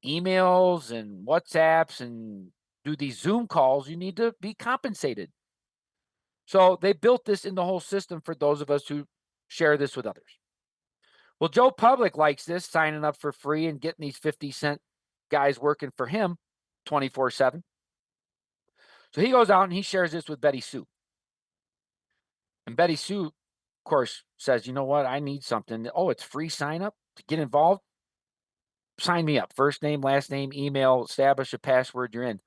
emails and WhatsApps and do these Zoom calls. You need to be compensated. So they built this in the whole system for those of us who share this with others. Well, Joe Public likes this, signing up for free and getting these 50-cent guys working for him 24/7. So he goes out and he shares this with Betty Sue. And Betty Sue, of course, says, you know what? I need something. Oh, it's free sign up to get involved. Sign me up. First name, last name, email, establish a password, you're in.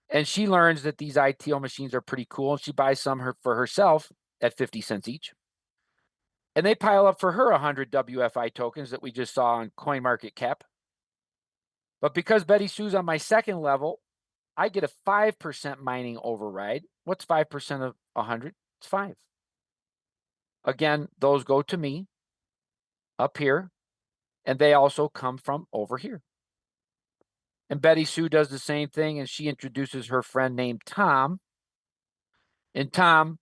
And she learns that these ITO machines are pretty cool. And she buys some for herself at 50 cents each. And they pile up for her 100 WFI tokens that we just saw on CoinMarketCap. But because Betty Sue's on my second level, I get a 5% mining override. What's 5% of 100? It's 5. Again, those go to me up here, and they also come from over here. And Betty Sue does the same thing, and she introduces her friend named Tom. And Tom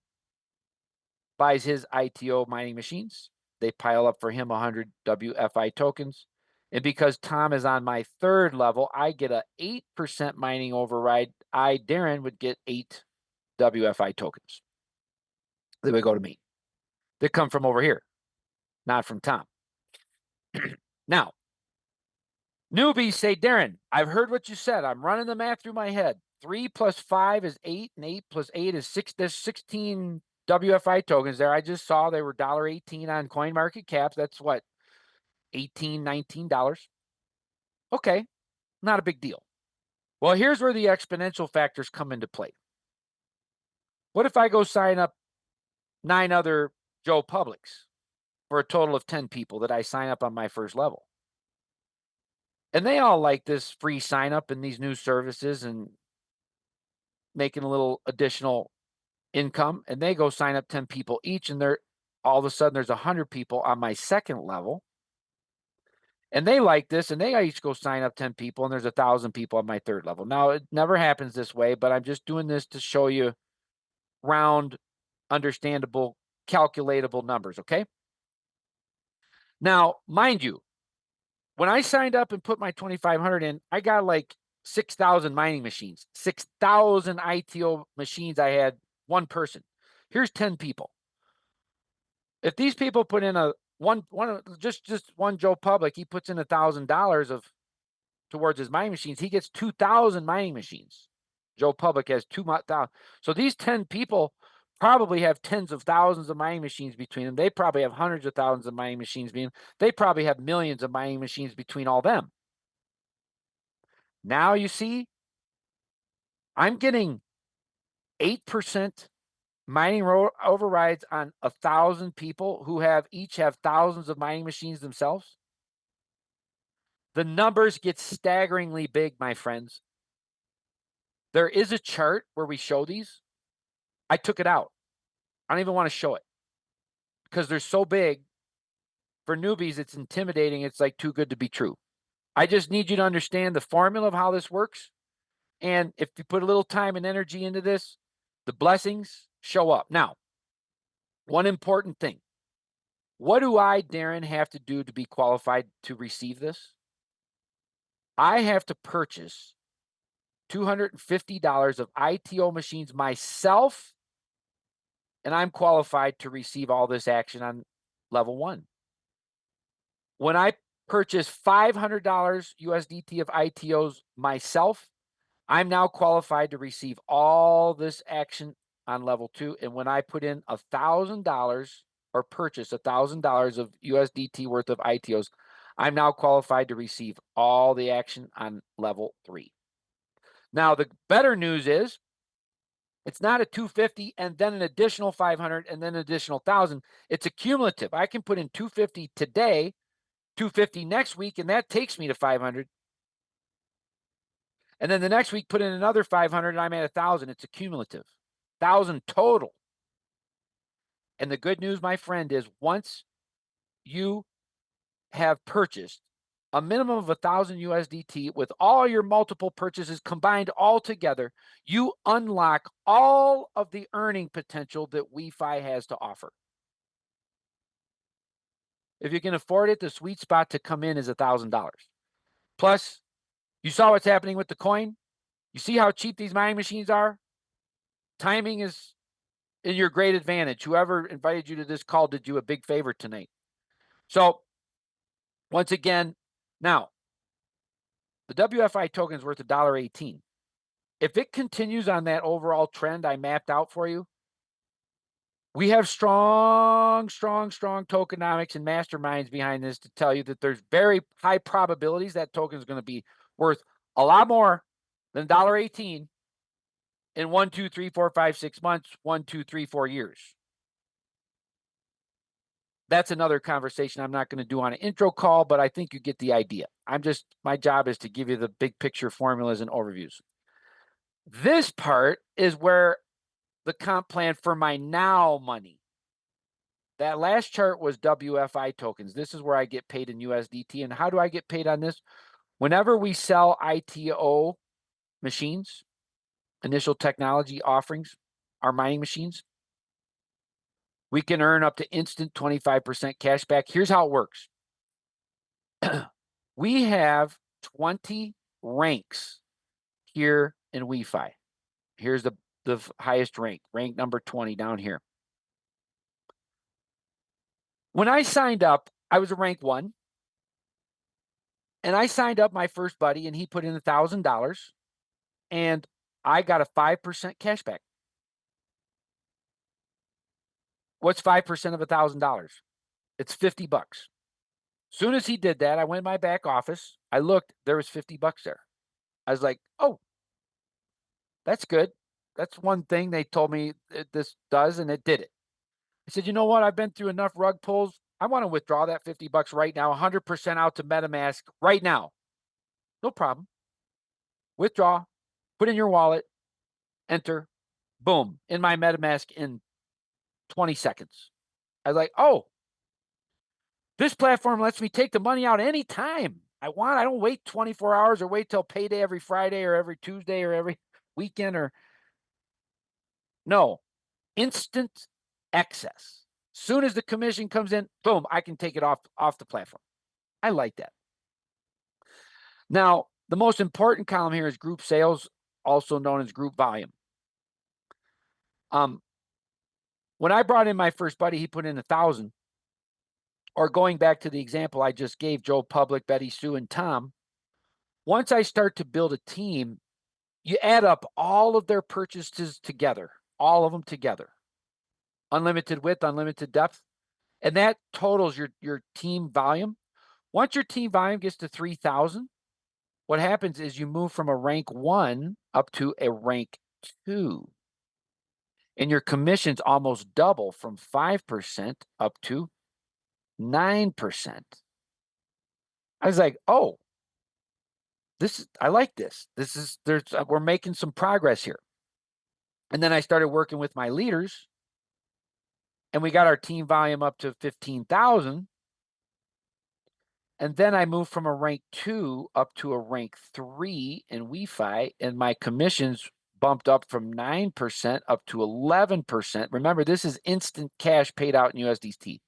buys his ITO mining machines. They pile up for him 100 WFI tokens. And because Tom is on my third level, I get a 8% mining override. Darren, would get 8 WFI tokens. They would go to me. They come from over here, not from Tom. Now, newbies say, Darren, I've heard what you said. I'm running the math through my head. 3 plus 5 is 8, and 8 plus 8 is 6. There's 16 WFI tokens there. I just saw they were $1.18 on CoinMarketCap. That's what, $18, $19. Okay, not a big deal. Well, here's where the exponential factors come into play. What if I go sign up 9 other Joe Publics for a total of 10 people that I sign up on my first level? And they all like this free sign up and these new services and making a little additional income. And they go sign up 10 people each. And they're all of a sudden there's 100 people on my second level. And they like this, and they each go sign up 10 people, and there's 1,000 people on my third level. Now, it never happens this way, but I'm just doing this to show you round, understandable, calculatable numbers, okay? Now, mind you, when I signed up and put my 2,500 in, I got like 6,000 mining machines, 6,000 ITO machines. I had one person. Here's 10 people. If these people put in just one Joe Public, he puts in $1,000 towards his mining machines, he gets 2,000 mining machines. Joe Public has 2,000. So these 10 people probably have tens of thousands of mining machines between them. They probably have hundreds of thousands of mining machines between them. They probably have millions of mining machines between all them. Now you see, I'm getting 8% mining overrides on 1,000 people who each have thousands of mining machines themselves. The numbers get staggeringly big, my friends. There is a chart where we show these. I took it out. I don't even want to show it because they're so big. For newbies, it's intimidating. It's like too good to be true. I just need you to understand the formula of how this works. And if you put a little time and energy into this, the blessings show up. Now, one important thing. What do I, Darren, have to do to be qualified to receive this? I have to purchase $250 of ITO machines myself, and I'm qualified to receive all this action on level 1. When I purchase $500 USDT of ITOs myself, I'm now qualified to receive all this action on level 2. And when I put in $1,000 or purchase $1,000 of USDT worth of ITOs, I'm now qualified to receive all the action on level 3. Now, the better news is it's not a 250 and then an additional 500 and then an additional 1,000. It's a cumulative. I can put in 250 today, 250 next week, and that takes me to 500. And then the next week, put in another 500, and I'm at 1,000. It's a cumulative, 1,000 total. And the good news, my friend, is once you have purchased a minimum of 1,000 USDT with all your multiple purchases combined all together, you unlock all of the earning potential that WeFi has to offer. If you can afford it, the sweet spot to come in is $1,000. Plus, you saw what's happening with the coin. You see how cheap these mining machines are? Timing is in your great advantage. Whoever invited you to this call did you a big favor tonight. So, once again, now, the WFI token is worth $1.18. If it continues on that overall trend I mapped out for you, we have strong tokenomics and masterminds behind this to tell you that there's very high probabilities that token is going to be worth a lot more than $1.18 in 1, 2, 3, 4, 5, 6 months, 1, 2, 3, 4 years. That's another conversation I'm not going to do on an intro call, but I think you get the idea. My job is to give you the big picture formulas and overviews. This part is where the comp plan for my now money. That last chart was WFI tokens. This is where I get paid in USDT. And how do I get paid on this? Whenever we sell ITO machines, initial technology offerings, our mining machines, we can earn up to instant 25% cash back. Here's how it works. We have 20 ranks here in WeFi. Here's the highest rank number 20 down here. When I signed up, I was a rank 1. And I signed up my first buddy, and he put in $1,000, and I got a 5% cash back. What's 5% of $1,000? It's $50. Soon as he did that, I went in my back office. I looked, there was $50 there. I was like, oh, that's good. That's one thing they told me this does, and it did it. I said, you know what? I've been through enough rug pulls. I want to withdraw that $50 right now, 100% out to MetaMask right now. No problem. Withdraw, put in your wallet, enter, boom, in my MetaMask in 20 seconds. I was like, oh, this platform lets me take the money out anytime I want. I don't wait 24 hours or wait till payday every Friday or every Tuesday or every weekend or no, instant access. Soon as the commission comes in, boom, I can take it off the platform. I like that. Now, the most important column here is group sales, also known as group volume. When I brought in my first buddy, he put in 1,000. Or going back to the example I just gave, Joe Public, Betty Sue, and Tom, once I start to build a team, you add up all of their purchases together, all of them together. Unlimited width, unlimited depth. And that totals your team volume. Once your team volume gets to 3,000, what happens is you move from a rank 1 up to a rank 2. And your commissions almost double from 5% up to 9%. I was like, oh, I like this. We're making some progress here. And then I started working with my leaders, and we got our team volume up to 15,000. And then I moved from a rank 2 up to a rank 3 in WeFi, and my commissions bumped up from 9% up to 11%. Remember, this is instant cash paid out in USDT.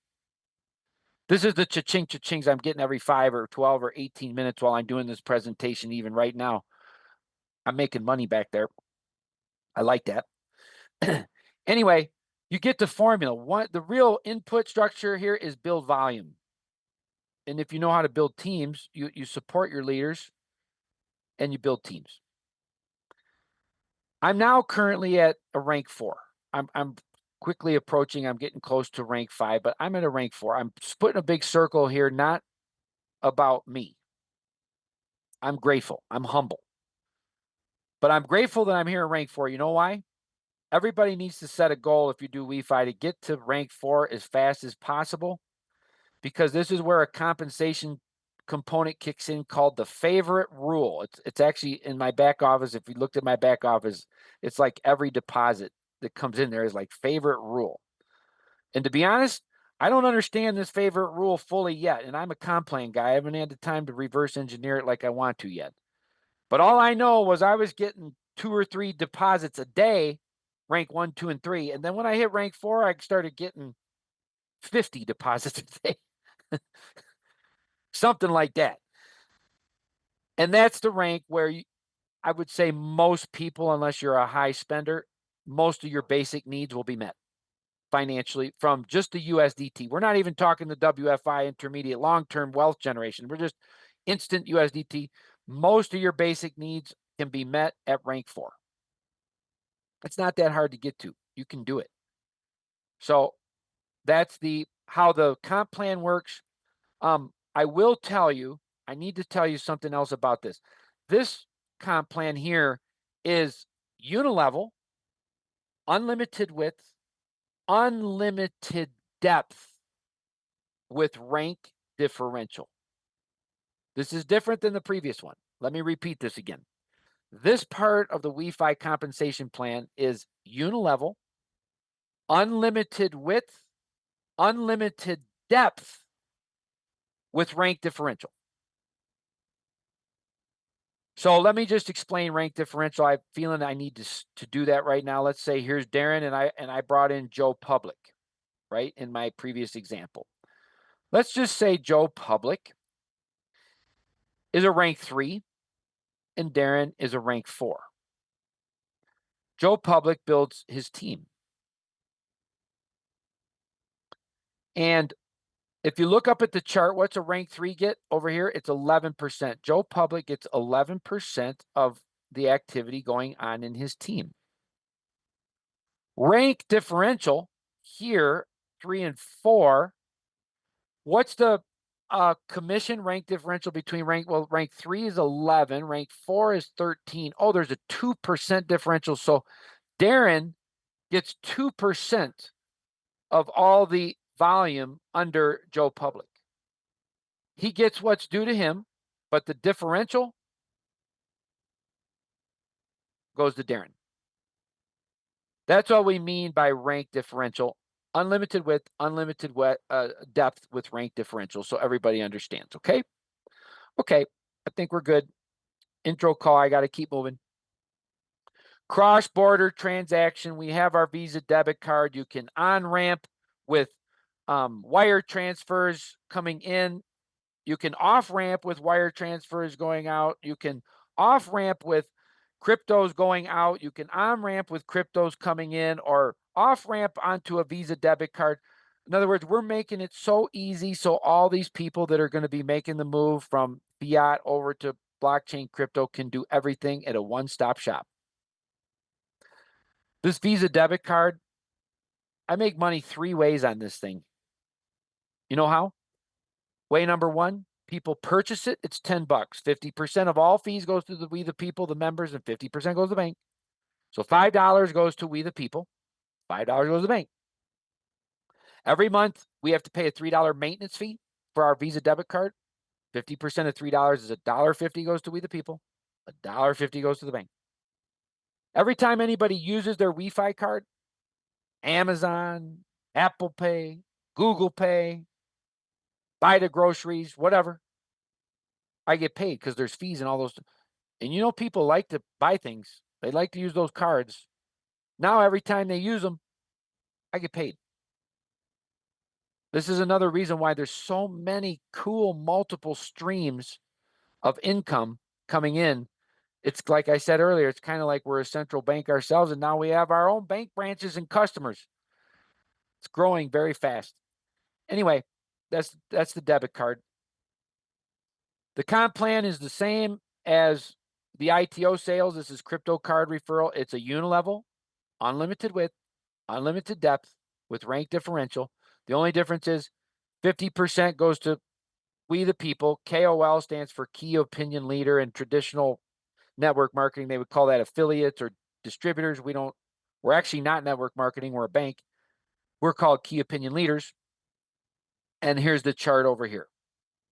This is the cha-chings I'm getting every 5 or 12 or 18 minutes while I'm doing this presentation. Even right now, I'm making money back there. I like that. Anyway, you get the formula. The real input structure here is build volume. And if you know how to build teams, you support your leaders and you build teams. I'm now currently at a rank 4. I'm quickly approaching, I'm getting close to rank 5, but I'm at a rank 4. I'm putting a big circle here, not about me. I'm grateful. I'm humble. But I'm grateful that I'm here at rank 4. You know why? Everybody needs to set a goal if you do WeFi to get to rank 4 as fast as possible, because this is where a compensation component kicks in called the favorite rule. It's actually in my back office. If you looked at my back office, it's like every deposit that comes in there is like favorite rule. And to be honest, I don't understand this favorite rule fully yet. And I'm a comp plan guy. I haven't had the time to reverse engineer it like I want to yet. But all I know was I was getting 2 or 3 deposits a day, rank 1, 2, and 3. And then when I hit rank 4, I started getting 50 deposits a day. Something like that. And that's the rank where I would say most people, unless you're a high spender, most of your basic needs will be met financially from just the USDT. We're not even talking the WFI intermediate long-term wealth generation. We're just instant USDT. Most of your basic needs can be met at rank 4. It's not that hard to get to. You can do it. So that's how the comp plan works. I will tell you, I need to tell you something else about this. This comp plan here is unilevel, unlimited width, unlimited depth with rank differential. This is different than the previous one. Let me repeat this again. This part of the WeFi compensation plan is unilevel, unlimited width, unlimited depth with rank differential. So let me just explain rank differential. I'm feeling I need to do that right now. Let's say here's Darren, and I brought in Joe Public, right, in my previous example. Let's just say Joe Public is a rank 3 and Darren is a rank 4. Joe Public builds his team. And if you look up at the chart, what's a rank 3 get over here? It's 11%. Joe Public gets 11% of the activity going on in his team. Rank differential here, 3 and 4. What's the commission rank differential between rank 3 is 11, rank 4 is 13. Oh, there's a 2% differential. So Darren gets 2% of all the volume under Joe Public. He gets what's due to him, but the differential goes to Darren. That's what we mean by rank differential. Unlimited width, unlimited depth with rank differential, so everybody understands, okay? Okay, I think we're good. Intro call, I got to keep moving. Cross-border transaction, we have our Visa debit card. You can on-ramp with wire transfers coming in. You can off-ramp with wire transfers going out. You can off-ramp with cryptos going out. You can on-ramp with cryptos coming in, or off-ramp onto a Visa debit card. In other words, we're making it so easy so all these people that are going to be making the move from fiat over to blockchain crypto can do everything at a one-stop shop. This Visa debit card, I make money 3 ways on this thing. You know how? Way number 1, people purchase it, it's $10. 50% of all fees goes to We the People, the members, and 50% goes to the bank. So $5 goes to We the People, $5 goes to the bank. Every month, we have to pay a $3 maintenance fee for our Visa debit card. 50% of $3 is $1.50 goes to We the People. $1.50 goes to the bank. Every time anybody uses their WeFi card, Amazon, Apple Pay, Google Pay, buy the groceries, whatever, I get paid because there's fees and all those. And you know, people like to buy things. They like to use those cards. Now, every time they use them, I get paid. This is another reason why there's so many cool multiple streams of income coming in. It's like I said earlier, it's kind of like we're a central bank ourselves, and now we have our own bank branches and customers. It's growing very fast. Anyway, that's the debit card. The comp plan is the same as the ITO sales. This is crypto card referral. It's a unilevel, unlimited width, unlimited depth with rank differential. The only difference is 50% goes to We the People. KOL stands for Key Opinion Leader. In traditional network marketing, they would call that affiliates or distributors. We're actually not network marketing. We're a bank. We're called Key Opinion Leaders. And here's the chart over here.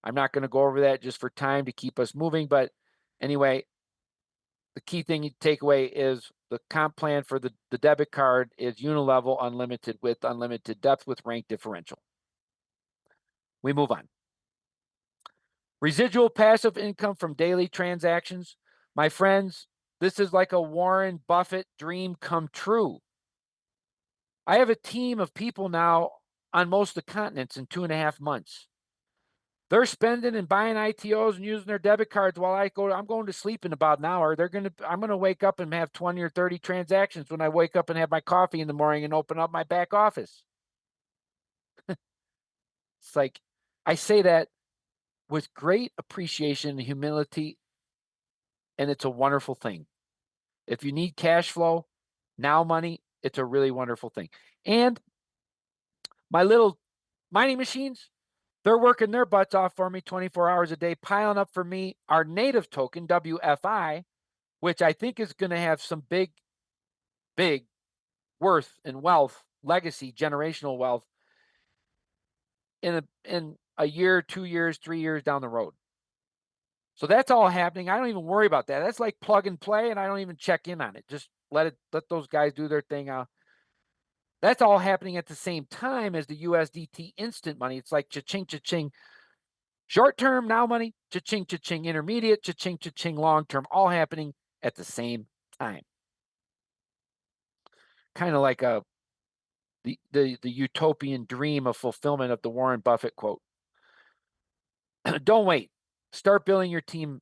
I'm not going to go over that just for time to keep us moving. But anyway, the key thing you take away is the comp plan for the debit card is unilevel, unlimited width, unlimited depth with rank differential. We move on. Residual passive income from daily transactions. My friends, this is like a Warren Buffett dream come true. I have a team of people now on most of the continents in 2.5 months. They're spending and buying ITOs and using their debit cards while I'm going to sleep in about an hour. I'm going to wake up and have 20 or 30 transactions when I wake up and have my coffee in the morning and open up my back office. It's like, I say that with great appreciation and humility, and it's a wonderful thing. If you need cash flow, now money, it's a really wonderful thing. And my little mining machines, they're working their butts off for me 24 hours a day, piling up for me our native token, WFI, which I think is going to have some big, big worth and wealth, legacy, generational wealth in a year, 2 years, 3 years down the road. So that's all happening. I don't even worry about that. That's like plug and play, and I don't even check in on it. Just let those guys do their thing. That's all happening at the same time as the USDT instant money. It's like cha-ching, cha-ching. Short term, now money, cha-ching, cha-ching. Intermediate, cha-ching, cha-ching. Long term, all happening at the same time. Kind of like the utopian dream of fulfillment of the Warren Buffett quote. Don't wait. Start building your team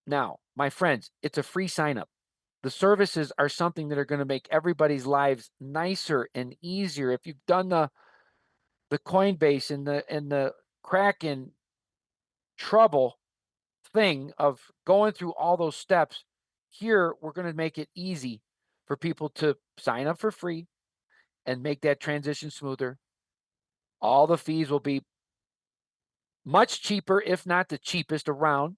now. My friends, it's a free sign up. The services are something that are going to make everybody's lives nicer and easier. If you've done the Coinbase and the Kraken trouble thing of going through all those steps, here we're going to make it easy for people to sign up for free and make that transition smoother. All the fees will be much cheaper, if not the cheapest around,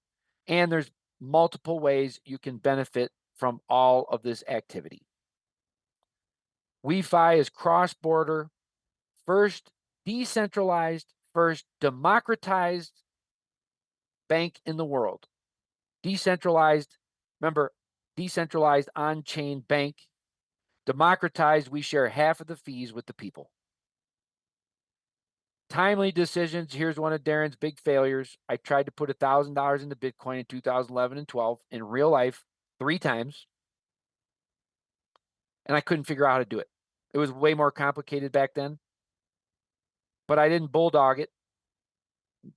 and there's multiple ways you can benefit from all of this activity. WeFi is cross-border, first decentralized, first democratized bank in the world. Decentralized, remember, decentralized on-chain bank. Democratized, we share half of the fees with the people. Timely decisions. Here's one of Darren's big failures. I tried to put $1,000 into Bitcoin in 2011 and 12 in real life 3 times, and I couldn't figure out how to do it. It was way more complicated back then, but I didn't bulldog it.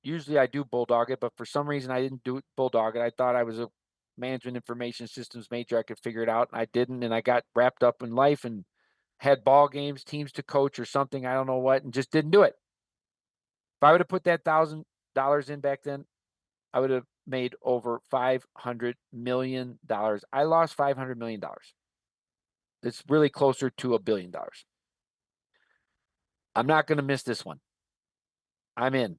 Usually I do bulldog it, but for some reason I didn't bulldog it. I thought I was a management information systems major. I could figure it out, and I didn't, and I got wrapped up in life and had ball games, teams to coach or something, I don't know what, and just didn't do it. If I would have put that $1,000 in back then, I would have made over $500 million. I lost $500 million. It's really closer to $1 billion. I'm not going to miss this one. I'm in.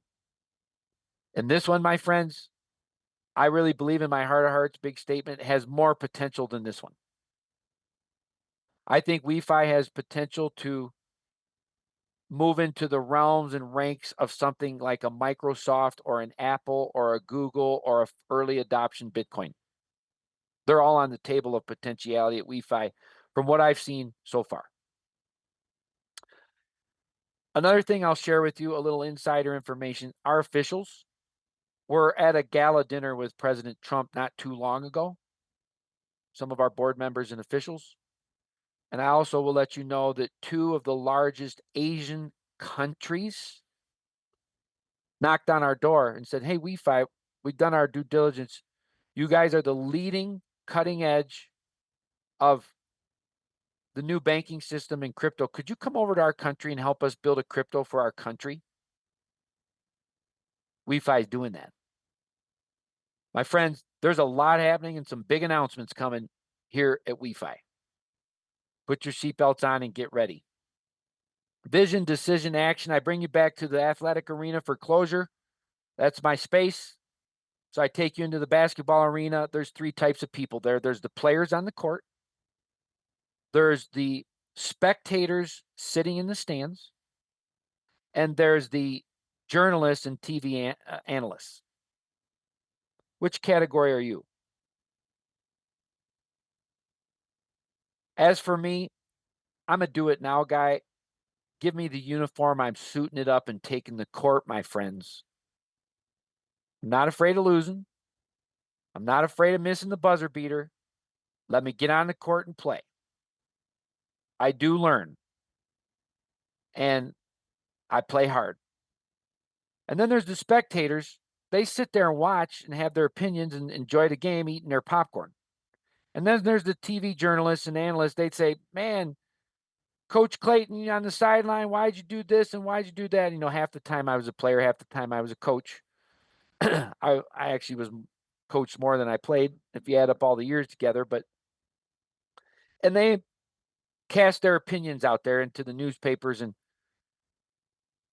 And this one, my friends, I really believe in my heart of hearts, big statement, has more potential than this one. I think WeFi has potential to move into the realms and ranks of something like a Microsoft or an Apple or a Google or a early adoption Bitcoin. They're all on the table of potentiality at WeFi from what I've seen so far. Another thing I'll share with you, a little insider information. Our officials were at a gala dinner with President Trump not too long ago, some of our board members and officials. And I also will let you know that 2 of the largest Asian countries knocked on our door and said, hey, WeFi, we've done our due diligence. You guys are the leading cutting edge of the new banking system in crypto. Could you come over to our country and help us build a crypto for our country? WeFi is doing that. My friends, there's a lot happening and some big announcements coming here at WeFi. Put your seatbelts on and get ready. Vision, decision, action. I bring you back to the athletic arena for closure. That's my space. So I take you into the basketball arena. There's 3 types of people there. There's the players on the court. There's the spectators sitting in the stands. And there's the journalists and TV analysts. Which category are you? As for me, I'm a do-it-now guy. Give me the uniform. I'm suiting it up and taking the court, my friends. I'm not afraid of losing. I'm not afraid of missing the buzzer beater. Let me get on the court and play. I do learn. And I play hard. And then there's the spectators. They sit there and watch and have their opinions and enjoy the game, eating their popcorn. And then there's the TV journalists and analysts. They'd say, man, Coach Clayton on the sideline, why'd you do this and why'd you do that? You know, half the time I was a player, half the time I was a coach. I actually was coached more than I played, if you add up all the years together. And they cast their opinions out there into the newspapers. And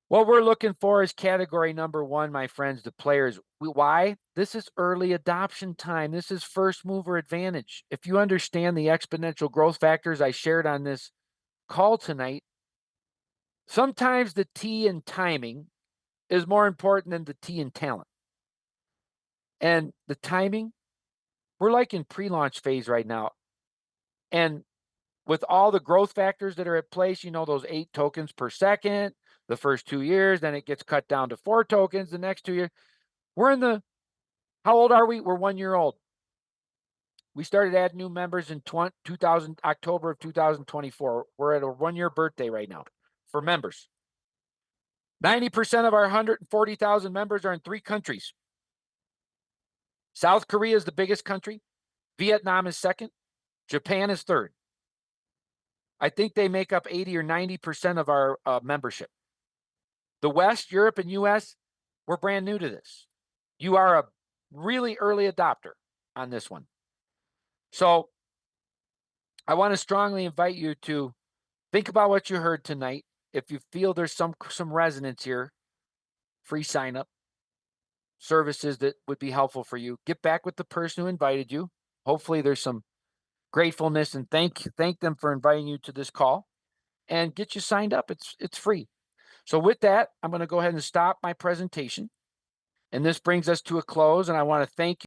what we're looking for is category number 1, my friends, the players. Why? This is early adoption time. This is first mover advantage. If you understand the exponential growth factors I shared on this call tonight, sometimes the T in timing is more important than the T in talent. And the timing, we're like in pre-launch phase right now. And with all the growth factors that are at place, you know, those 8 tokens per second, the first 2 years, then it gets cut down to 4 tokens the next 2 years. We're in the, how old are we? We're 1 year old. We started adding new members in October of 2024. We're at a 1-year birthday right now for members. 90% of our 140,000 members are in 3 countries. South Korea is the biggest country. Vietnam is second. Japan is third. I think they make up 80 or 90% of our membership. The West, Europe, and US, we're brand new to this. You are a really early adopter on this one. So I want to strongly invite you to think about what you heard tonight. If you feel there's some resonance here, free sign up, services that would be helpful for you. Get back with the person who invited you. Hopefully there's some gratefulness and thank them for inviting you to this call and get you signed up. It's free. So with that, I'm going to go ahead and stop my presentation. And this brings us to a close. And I want to thank you.